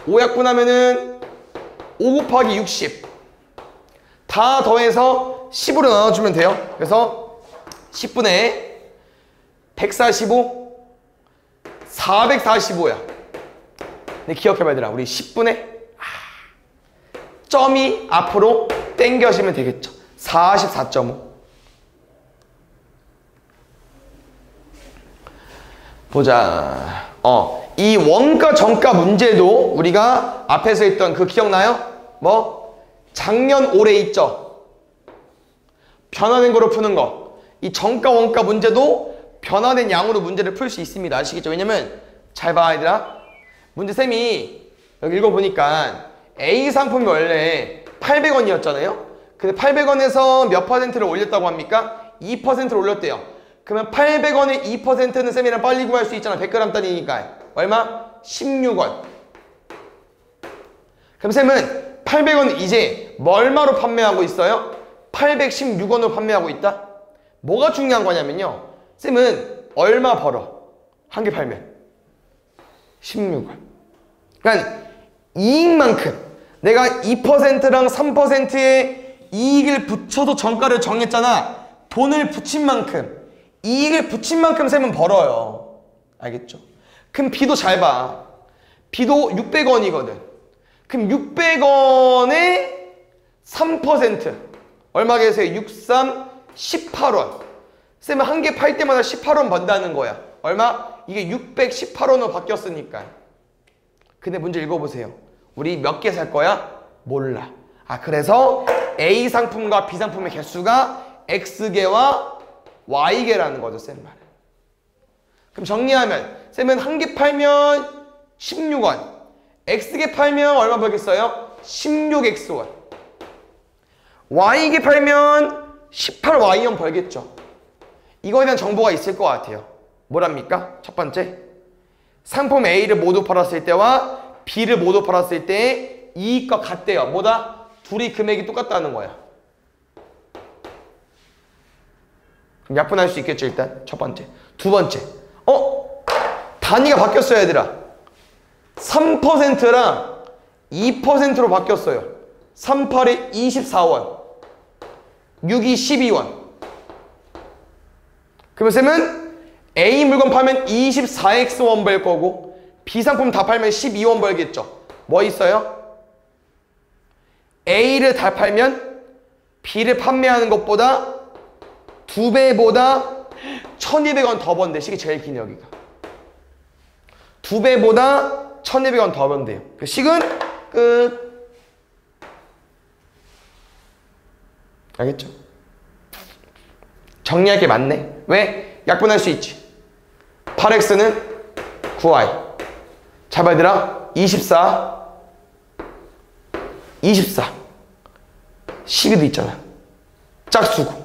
5 약분하면은 5 곱하기 60. 다 더해서 10으로 나눠주면 돼요. 그래서 10분의 145, 445야. 근데 기억해봐 얘들아. 우리 10분의 점이 앞으로 당겨지면 되겠죠. 44.5. 보자. 이 원가 정가 문제도 우리가 앞에서 했던 그 기억나요? 뭐? 작년 올해 있죠? 변화된 거로 푸는 거. 이 정가 원가 문제도 변화된 양으로 문제를 풀 수 있습니다. 아시겠죠? 왜냐면 잘 봐 얘들아. 문제쌤이 여기 읽어보니까 A 상품이 원래 800원이었잖아요? 근데 800원에서 몇 퍼센트를 올렸다고 합니까? 2%를 올렸대요. 그러면 800원의 2%는 쌤이랑 빨리 구할 수 있잖아. 100g 단위니까. 얼마? 16원. 그럼 쌤은 800원 이제 얼마로 판매하고 있어요? 816원으로 판매하고 있다? 뭐가 중요한 거냐면요. 쌤은 얼마 벌어? 한 개 팔면? 16원. 그러니까 이익만큼 내가 2%랑 3%의 이익을 붙여도 정가를 정했잖아. 돈을 붙인 만큼 이익을 붙인 만큼 쌤은 벌어요. 알겠죠? 그럼 B도 잘 봐. B도 600원이거든. 그럼 600원에 3% 얼마 계세요? 63, 18원. 쌤은 한 개 팔 때마다 18원 번다는 거야. 얼마? 이게 618원으로 바뀌었으니까. 근데 문제 읽어보세요. 우리 몇 개 살 거야? 몰라. 그래서 A 상품과 B 상품의 개수가 X개와 Y개라는 거죠, 쌤 말은. 그럼 정리하면 쌤은 한 개 팔면 16원. X개 팔면 얼마 벌겠어요? 16X원. Y개 팔면 18Y원 벌겠죠. 이거에 대한 정보가 있을 것 같아요. 뭐랍니까? 첫 번째, 상품 A를 모두 팔았을 때와 B를 모두 팔았을 때의 이익과 같대요. 뭐다? 둘이 금액이 똑같다는 거야. 그럼 약분할 수 있겠죠, 일단. 첫 번째. 두 번째, 단위가 바뀌었어요, 얘들아. 3%랑 2%로 바뀌었어요. 38에 24원, 6이 12원. 그러면 쌤은 A 물건 팔면 24X원 벌 거고 B 상품 다 팔면 12원 벌겠죠. 뭐 있어요? A를 다 팔면 B를 판매하는 것보다 2배보다 1200원 더 번대. 시기 제일 긴 여기가 2배보다 1200원 더 번대요. 그 식은 끝. 알겠죠? 정리할 게 많네. 왜? 약분할 수 있지. 8x는 9y. 잘 봐 얘들아. 24 12도 있잖아. 짝수고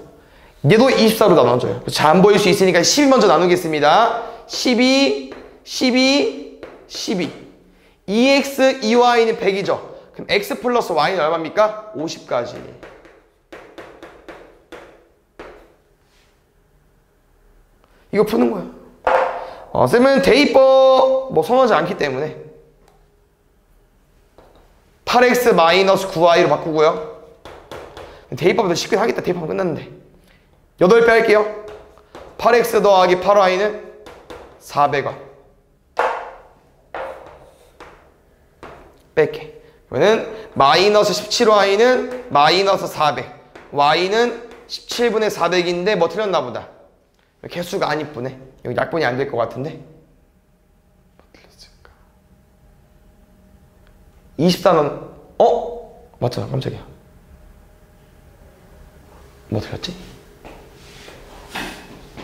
얘도 24로 나눠줘요. 잘 안 보일 수 있으니까 12 먼저 나누겠습니다. 12 2x 2y는 100이죠. 그럼 x 플러스 y는 얼마입니까? 50까지. 이거 푸는 거야. 쌤은 대입법 뭐 선호하지 않기 때문에 8x 마이너스 9y로 바꾸고요. 대입법도 쉽게 하겠다. 대입하면 끝났는데 8배 할게요. 8x 더하기 8y는 400원 뺄게. 그러면 마이너스 17y는 마이너스 400, y는 17분의 400인데 뭐 틀렸나 보다. 개수가 안 이쁘네. 여기 약분이 안 될 것 같은데. 뭐 틀렸을까? 24는 맞잖아. 깜짝이야. 뭐 틀렸지?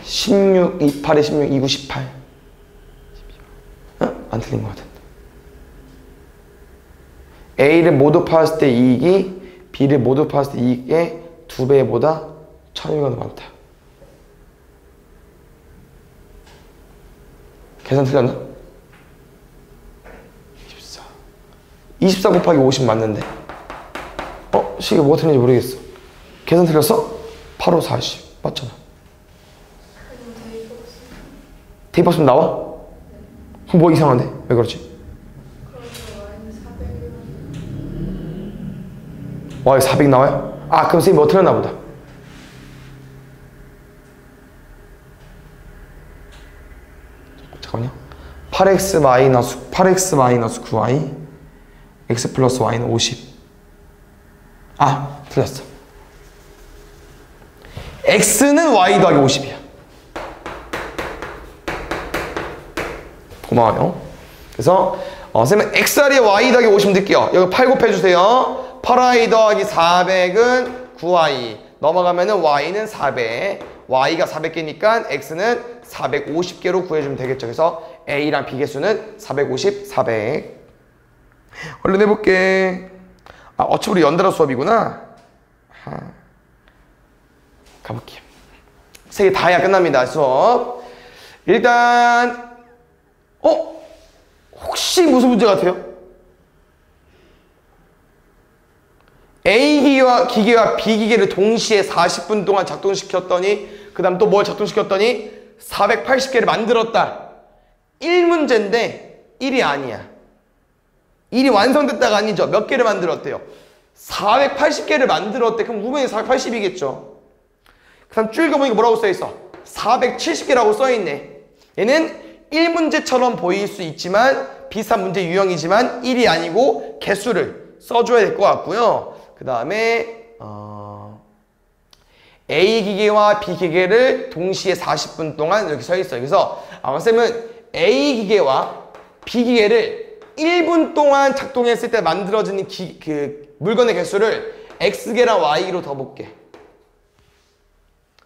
16, 28에 16, 29, 18. 어? 안 틀린 것 같은데. A를 모두 파했을 때 이익이 B를 모두 파했을 때 이익의 2배보다 1200원 더 많다. 계산 틀렸나? 24 곱하기 50 맞는데 이게 뭐가 틀린지 모르겠어. 계산 틀렸어? 8, 5, 40 맞잖아. 대입했으면 나와? 그럼 뭐 이상한데? 왜 그렇지? y 400 나와요? 아 그럼 선생님이 뭐 틀렸나 보다. 잠깐만요. 8x 마이너스 9y x 플러스 y는 50. 아 틀렸어. x는 y 더하기 50이야. 고마워요. 그래서 선생님은 xr에 y 더하기 50 넣을게요. 여기 8 곱해주세요. 8y 더하기 400은 9y 넘어가면은 y는 400 y가 400개니까 x는 450개로 구해주면 되겠죠. 그래서 a랑 b 개수는 450, 400. 얼른 해볼게. 어차피 우리 연달아 수업이구나. 가볼게요. 3개 다 해야 끝납니다. 수업. 일단 혹시 무슨 문제 같아요? A 기계와 B 기계를 동시에 40분 동안 작동시켰더니 그 다음 또 뭘 작동시켰더니 480개를 만들었다. 1문제인데 1이 아니야. 1이 완성됐다가 아니죠. 몇 개를 만들었대요? 480개를 만들었대. 그럼 우변이 480이겠죠. 그 다음 쭉 읽어보니까 뭐라고 써있어? 470개라고 써있네. 얘는 1문제처럼 보일 수 있지만 비슷한 문제 유형이지만 1이 아니고 개수를 써줘야 될 것 같고요. 그 다음에 A 기계와 B 기계를 동시에 40분 동안 이렇게 서 있어요. 그래서 쌤은 A 기계와 B 기계를 1분 동안 작동했을 때 만들어지는 그 물건의 개수를 X개랑 Y기로 더 볼게.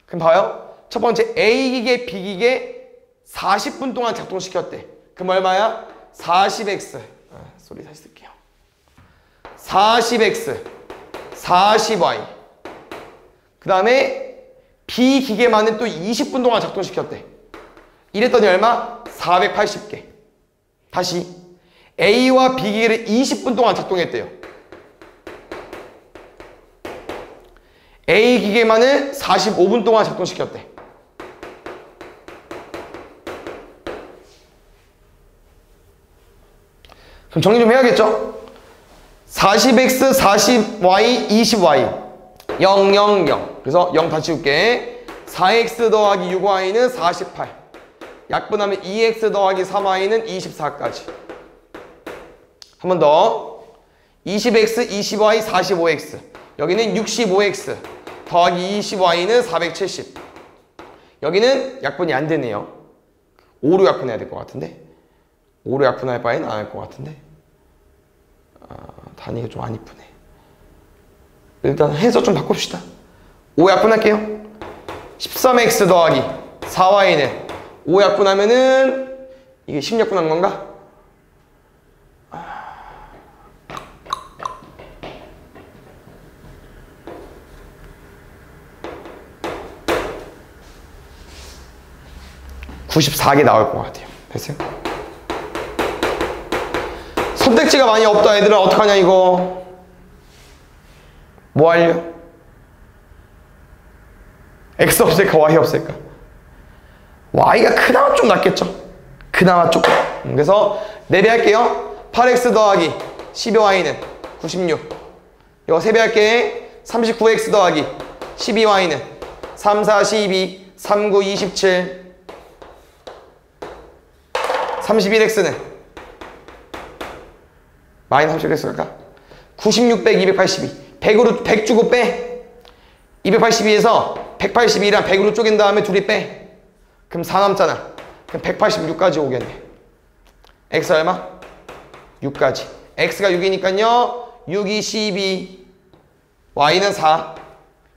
그럼 봐요. 첫 번째 A 기계, B 기계 40분 동안 작동시켰대. 그럼 얼마야? 40X. 소리 다시 쓸게요. 40X, 40Y. 그 다음에 B 기계만은 또 20분 동안 작동시켰대. 이랬더니 얼마? 480개. 다시 A와 B 기계를 20분 동안 작동했대요. A 기계만을 45분 동안 작동시켰대. 그럼 정리 좀 해야겠죠? 40x, 40y, 20y 0, 0, 0. 그래서 0 다 지울게. 4x 더하기 6y는 48. 약분하면 2x 더하기 3y는 24까지. 한 번 더. 20x, 20y, 45x. 여기는 65x 더하기 20y는 470. 여기는 약분이 안 되네요. 5로 약분해야 될 것 같은데. 5로 약분할 바에는 안 할 것 같은데. 단위가 좀 안 이쁘네. 일단 해서 좀 바꿉시다. 5 약분할게요. 13x 더하기 4y는 5 약분하면은 이게 10 약분한 건가? (94개) 나올 것 같아요. 됐어요? 선택지가 많이 없다 얘들아. 어떡하냐 이거. 뭐 할려? X 없을까 Y 없을까? Y가 그나마 좀 낫겠죠. 그나마 조금. 그래서 4배 할게요. 8X 더하기 12Y는 96. 이거 3배 할게. 39X 더하기 12Y는 3, 4, 12 3, 9, 27 31X는 마이너스 30X 갈까? 96 빼기 282 100으로 100 주고 빼. 282에서 182랑 100으로 쪼갠 다음에 둘이 빼. 그럼 4 남잖아. 그럼 186까지 오겠네. X 얼마? 6까지. X가 6이니까요 6, 2, 12 Y는 4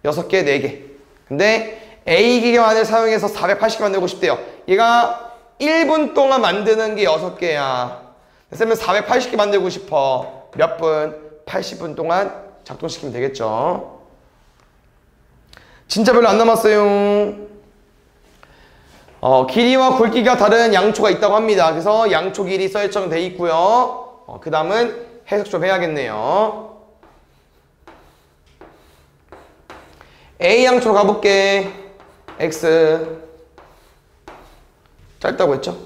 6개, 4개. 근데 A 기계만을 사용해서 480개 만들고 싶대요. 얘가 1분 동안 만드는 게 6개야. 쌤은 480개 만들고 싶어. 몇 분? 80분 동안 작동시키면 되겠죠. 진짜 별로 안 남았어요. 길이와 굵기가 다른 양초가 있다고 합니다. 그래서 양초 길이 설정돼 있고요. 그 다음은 해석 좀 해야겠네요. A 양초로 가볼게. X 짧다고 했죠?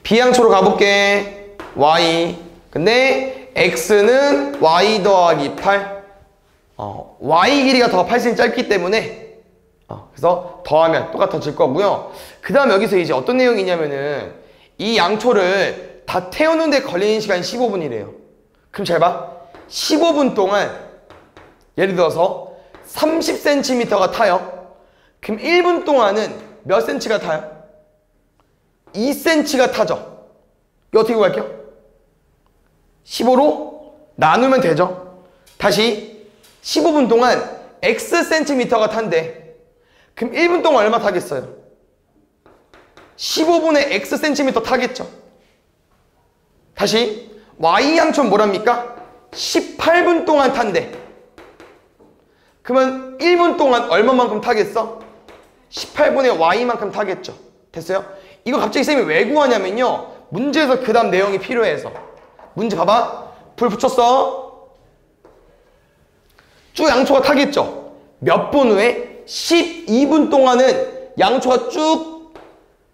B 양초로 가볼게. Y 근데 X는 Y 더하기 8 Y 길이가 더 8cm 짧기 때문에 그래서 더하면 똑같아질 거고요. 그 다음 여기서 이제 어떤 내용이냐면은 이 양초를 다 태우는데 걸리는 시간이 15분이래요. 그럼 잘 봐. 15분 동안 예를 들어서 30cm가 타요. 그럼 1분 동안은 몇 cm가 타요? 2cm가 타죠. 이거 어떻게 구할게요? 15로 나누면 되죠. 다시 15분 동안 Xcm가 탄대. 그럼 1분 동안 얼마 타겠어요? 15분에 Xcm 타겠죠. 다시 Y양초는 뭐랍니까? 18분 동안 탄대. 그러면 1분 동안 얼마만큼 타겠어? 18분의 Y만큼 타겠죠. 됐어요? 이거 갑자기 쌤이 왜 구하냐면요. 문제에서 그 다음 내용이 필요해서. 문제 봐봐. 불 붙였어. 쭉 양초가 타겠죠. 몇 분 후에? 12분 동안은 양초가 쭉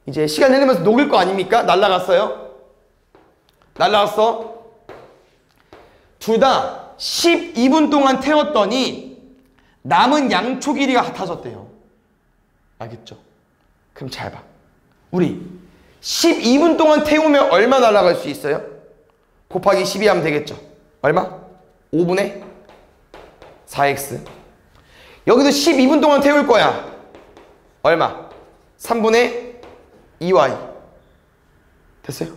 이제 시간 흐르면서 녹을 거 아닙니까? 날라갔어요. 날라갔어. 둘 다 12분 동안 태웠더니 남은 양초 길이가 같아졌대요. 알겠죠? 그럼 잘 봐. 우리 12분 동안 태우면 얼마 날아갈 수 있어요? 곱하기 12 하면 되겠죠. 얼마? 5분의 4x. 여기도 12분 동안 태울 거야. 얼마? 3분의 2y. 됐어요?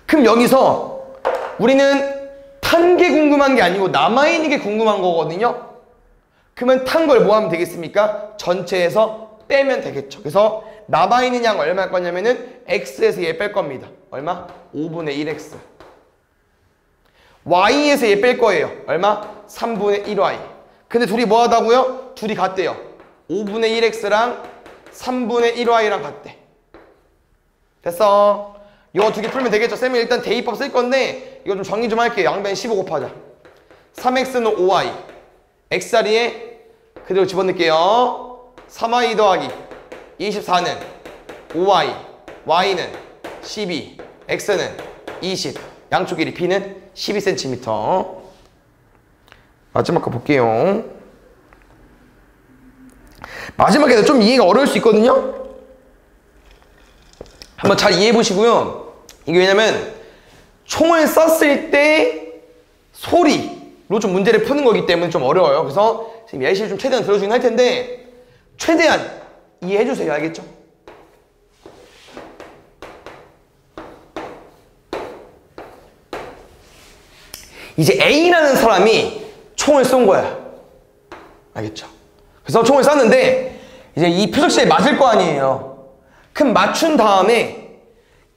그럼 여기서 우리는 탄 게 궁금한 게 아니고 남아있는 게 궁금한 거거든요. 그러면 탄 걸 뭐 하면 되겠습니까? 전체에서 빼면 되겠죠. 그래서 남아있는 양 얼마일 거냐면은 x에서 얘 뺄 겁니다. 얼마? 5분의 1x. y에서 얘 뺄 거예요. 얼마? 3분의 1y. 근데 둘이 뭐 하다고요? 둘이 같대요. 5분의 1x랑 3분의 1y랑 같대. 됐어. 이거 두 개 풀면 되겠죠. 쌤이 일단 대입법 쓸 건데 이거 좀 정리 좀 할게요. 양변 15 곱하자. 3x는 5y. x자리에 그대로 집어넣을게요. 3y 더하기 24는 5y. y는 12. x는 20. 양쪽 길이 b는 12cm. 마지막 거 볼게요. 마지막에도 좀 이해가 어려울 수 있거든요. 한번 잘 이해해 보시고요. 이게 왜냐면 총을 쐈을 때 소리로 좀 문제를 푸는 거기 때문에 좀 어려워요. 그래서 지금 예시를 좀 최대한 들어주긴 할 텐데 최대한 이해해 주세요. 알겠죠? 이제 A라는 사람이 총을 쏜 거야. 알겠죠? 그래서 총을 쐈는데 이제 이 표적지에 맞을 거 아니에요. 그럼 맞춘 다음에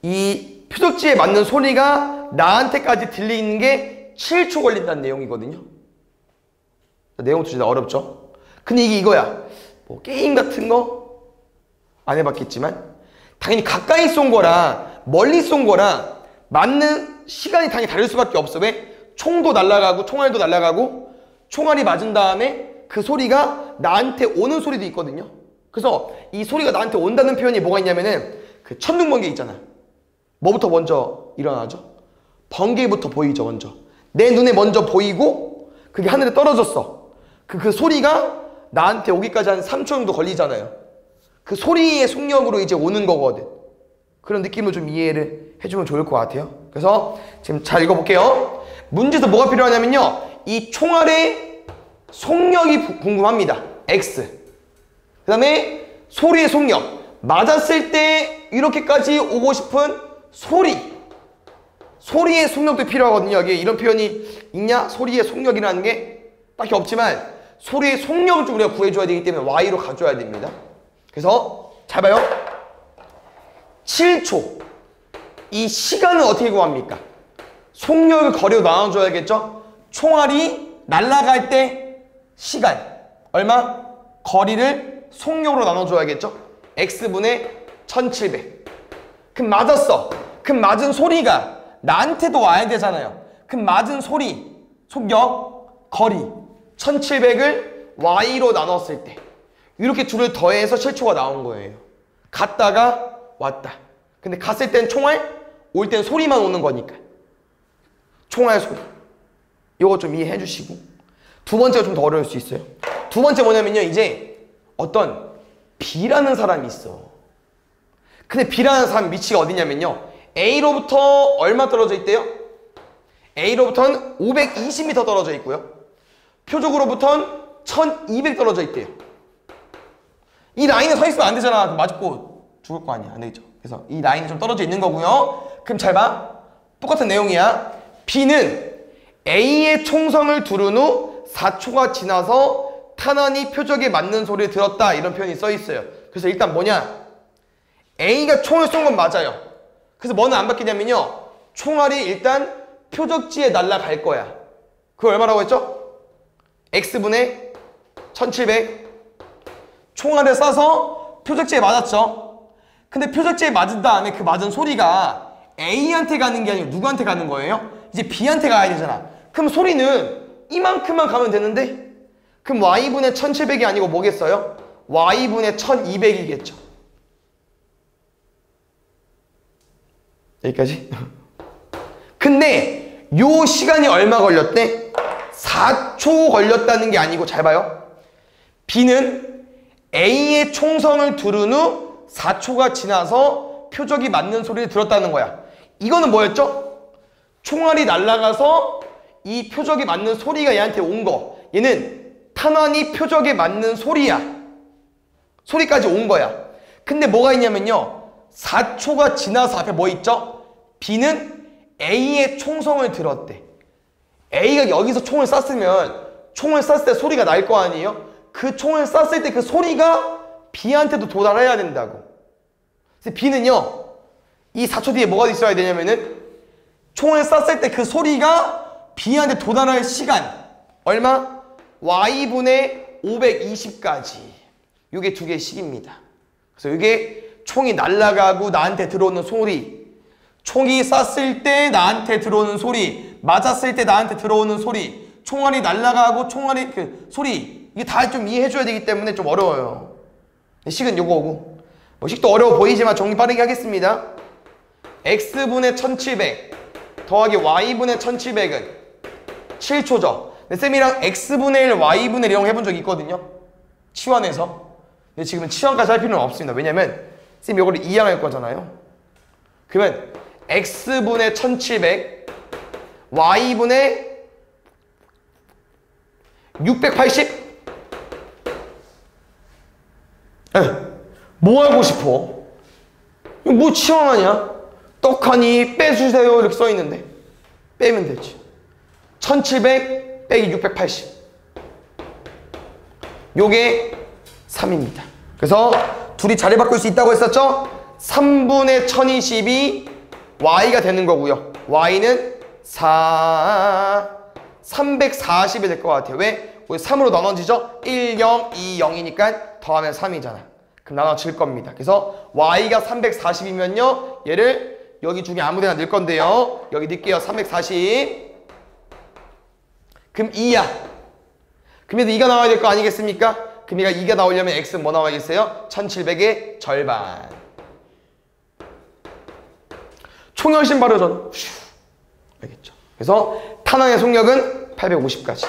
이 표적지에 맞는 소리가 나한테까지 들리는 게 7초 걸린다는 내용이거든요. 내용도 진짜 어렵죠? 근데 이게 이거야. 뭐 게임 같은 거 안 해봤겠지만 당연히 가까이 쏜 거랑 멀리 쏜 거랑 맞는 시간이 당연히 다를 수밖에 없어. 왜? 총도 날아가고 총알도 날아가고 총알이 맞은 다음에 그 소리가 나한테 오는 소리도 있거든요. 그래서 이 소리가 나한테 온다는 표현이 뭐가 있냐면은 그 천둥번개 있잖아. 뭐부터 먼저 일어나죠? 번개부터 보이죠. 먼저 내 눈에 먼저 보이고 그게 하늘에 떨어졌어. 그 소리가 나한테 오기까지 한 3초 정도 걸리잖아요. 그 소리의 속력으로 이제 오는 거거든. 그런 느낌으로 좀 이해를 해주면 좋을 것 같아요. 그래서 지금 잘 읽어볼게요. 문제에서 뭐가 필요하냐면요, 이 총알의 속력이 궁금합니다. X. 그 다음에 소리의 속력. 맞았을 때 이렇게까지 오고 싶은 소리. 소리의 속력도 필요하거든요. 여기 이런 표현이 있냐? 소리의 속력이라는 게 딱히 없지만 소리의 속력을 좀 우리가 구해줘야 되기 때문에 y로 가져야 됩니다. 그래서 잘 봐요. 7초. 이 시간은 어떻게 구합니까? 속력을 거리로 나눠줘야겠죠? 총알이 날아갈 때 시간 얼마? 거리를 속력으로 나눠줘야겠죠? x분의 1700. 그럼 맞았어. 그럼 맞은 소리가 나한테도 와야 되잖아요. 그럼 맞은 소리, 속력, 거리 1700을 y로 나눴을 때 이렇게 둘을 더해서 실초가 나온 거예요. 갔다가 왔다. 근데 갔을 땐 총알, 올 땐 소리만 오는 거니까. 총알 소리. 이거 좀 이해해 주시고. 두 번째가 좀 더 어려울 수 있어요. 두 번째 뭐냐면요. 이제 어떤 B라는 사람이 있어. 근데 B라는 사람 위치가 어디냐면요. A로부터 얼마 떨어져 있대요? A로부터는 520m 떨어져 있고요. 표적으로부터는 1200 떨어져 있대요. 이 라인에 서 있으면 안 되잖아. 그럼 맞고 죽을 거 아니야. 안 되겠죠. 그래서 이 라인이 좀 떨어져 있는 거고요. 그럼 잘 봐. 똑같은 내용이야. B는 A의 총성을 두른 후 4초가 지나서 탄환이 표적에 맞는 소리를 들었다. 이런 표현이 써 있어요. 그래서 일단 뭐냐? A가 총을 쏜 건 맞아요. 그래서 뭐는 안 바뀌냐면요. 총알이 일단 표적지에 날아갈 거야. 그거 얼마라고 했죠? X분의 1700. 총알을 쏴서 표적지에 맞았죠. 근데 표적지에 맞은 다음에 그 맞은 소리가 A한테 가는 게 아니고 누구한테 가는 거예요? 이제 B한테 가야 되잖아. 그럼 소리는 이만큼만 가면 되는데 그럼 Y분의 1700이 아니고 뭐겠어요? Y분의 1200이겠죠. 여기까지? 근데 요 시간이 얼마 걸렸대? 4초 걸렸다는 게 아니고 잘 봐요. B는 A의 총성을 두른 후 4초가 지나서 표적이 맞는 소리를 들었다는 거야. 이거는 뭐였죠? 총알이 날아가서 이 표적이 맞는 소리가 얘한테 온 거. 얘는 탄환이 표적에 맞는 소리야. 소리까지 온 거야. 근데 뭐가 있냐면요. 4초가 지나서 앞에 뭐 있죠? B는 A의 총성을 들었대. A가 여기서 총을 쐈으면 총을 쐈을 때 소리가 날 거 아니에요? 그 총을 쐈을 때 그 소리가 B한테도 도달해야 된다고. 그래서 B는요. 이 4초 뒤에 뭐가 있어야 되냐면은 총을 쐈을 때 그 소리가 B한테 도달할 시간 얼마? Y분의 520까지. 이게 두 개의 식입니다. 그래서 이게 총이 날아가고 나한테 들어오는 소리, 총이 쐈을 때 나한테 들어오는 소리, 맞았을 때 나한테 들어오는 소리, 총알이 날아가고 총알이 그 소리, 이게 다 좀 이해해줘야 되기 때문에 좀 어려워요. 식은 요거고. 뭐 식도 어려워 보이지만 정리 빠르게 하겠습니다. X분의 1700 더하기 Y분의 1700은 7초죠. 근데 쌤이랑 X분의 1, Y분의 1 이런 거 해본 적이 있거든요. 치환해서. 근데 지금은 치환까지 할 필요는 없습니다. 왜냐면 쌤 이거를 이항할 거잖아요. 그러면 X분의 1700 Y분의 680? 뭐 알고 싶어? 뭐 치환하냐? 떡하니 빼주세요 이렇게 써있는데 빼면 되지. 1700 빼기 680 요게 3입니다. 그래서 둘이 자리 바꿀 수 있다고 했었죠? 3분의 1020이 Y가 되는 거고요. Y는 340이 될 것 같아요. 왜? 우리 3으로 나눠지죠? 1, 0, 2, 0이니까 더하면 3이잖아. 그럼 나눠질 겁니다. 그래서 Y가 340이면요. 얘를 여기 중에 아무 데나 넣을 건데요. 여기 넣을게요. 340. 그럼 2야. 그럼 2가 나와야 될 거 아니겠습니까? 그럼 얘가 2가 나오려면 X는 뭐 나와야겠어요? 1700의 절반. 총열신 바르잖아. 알겠죠? 그래서 탄환의 속력은 850까지.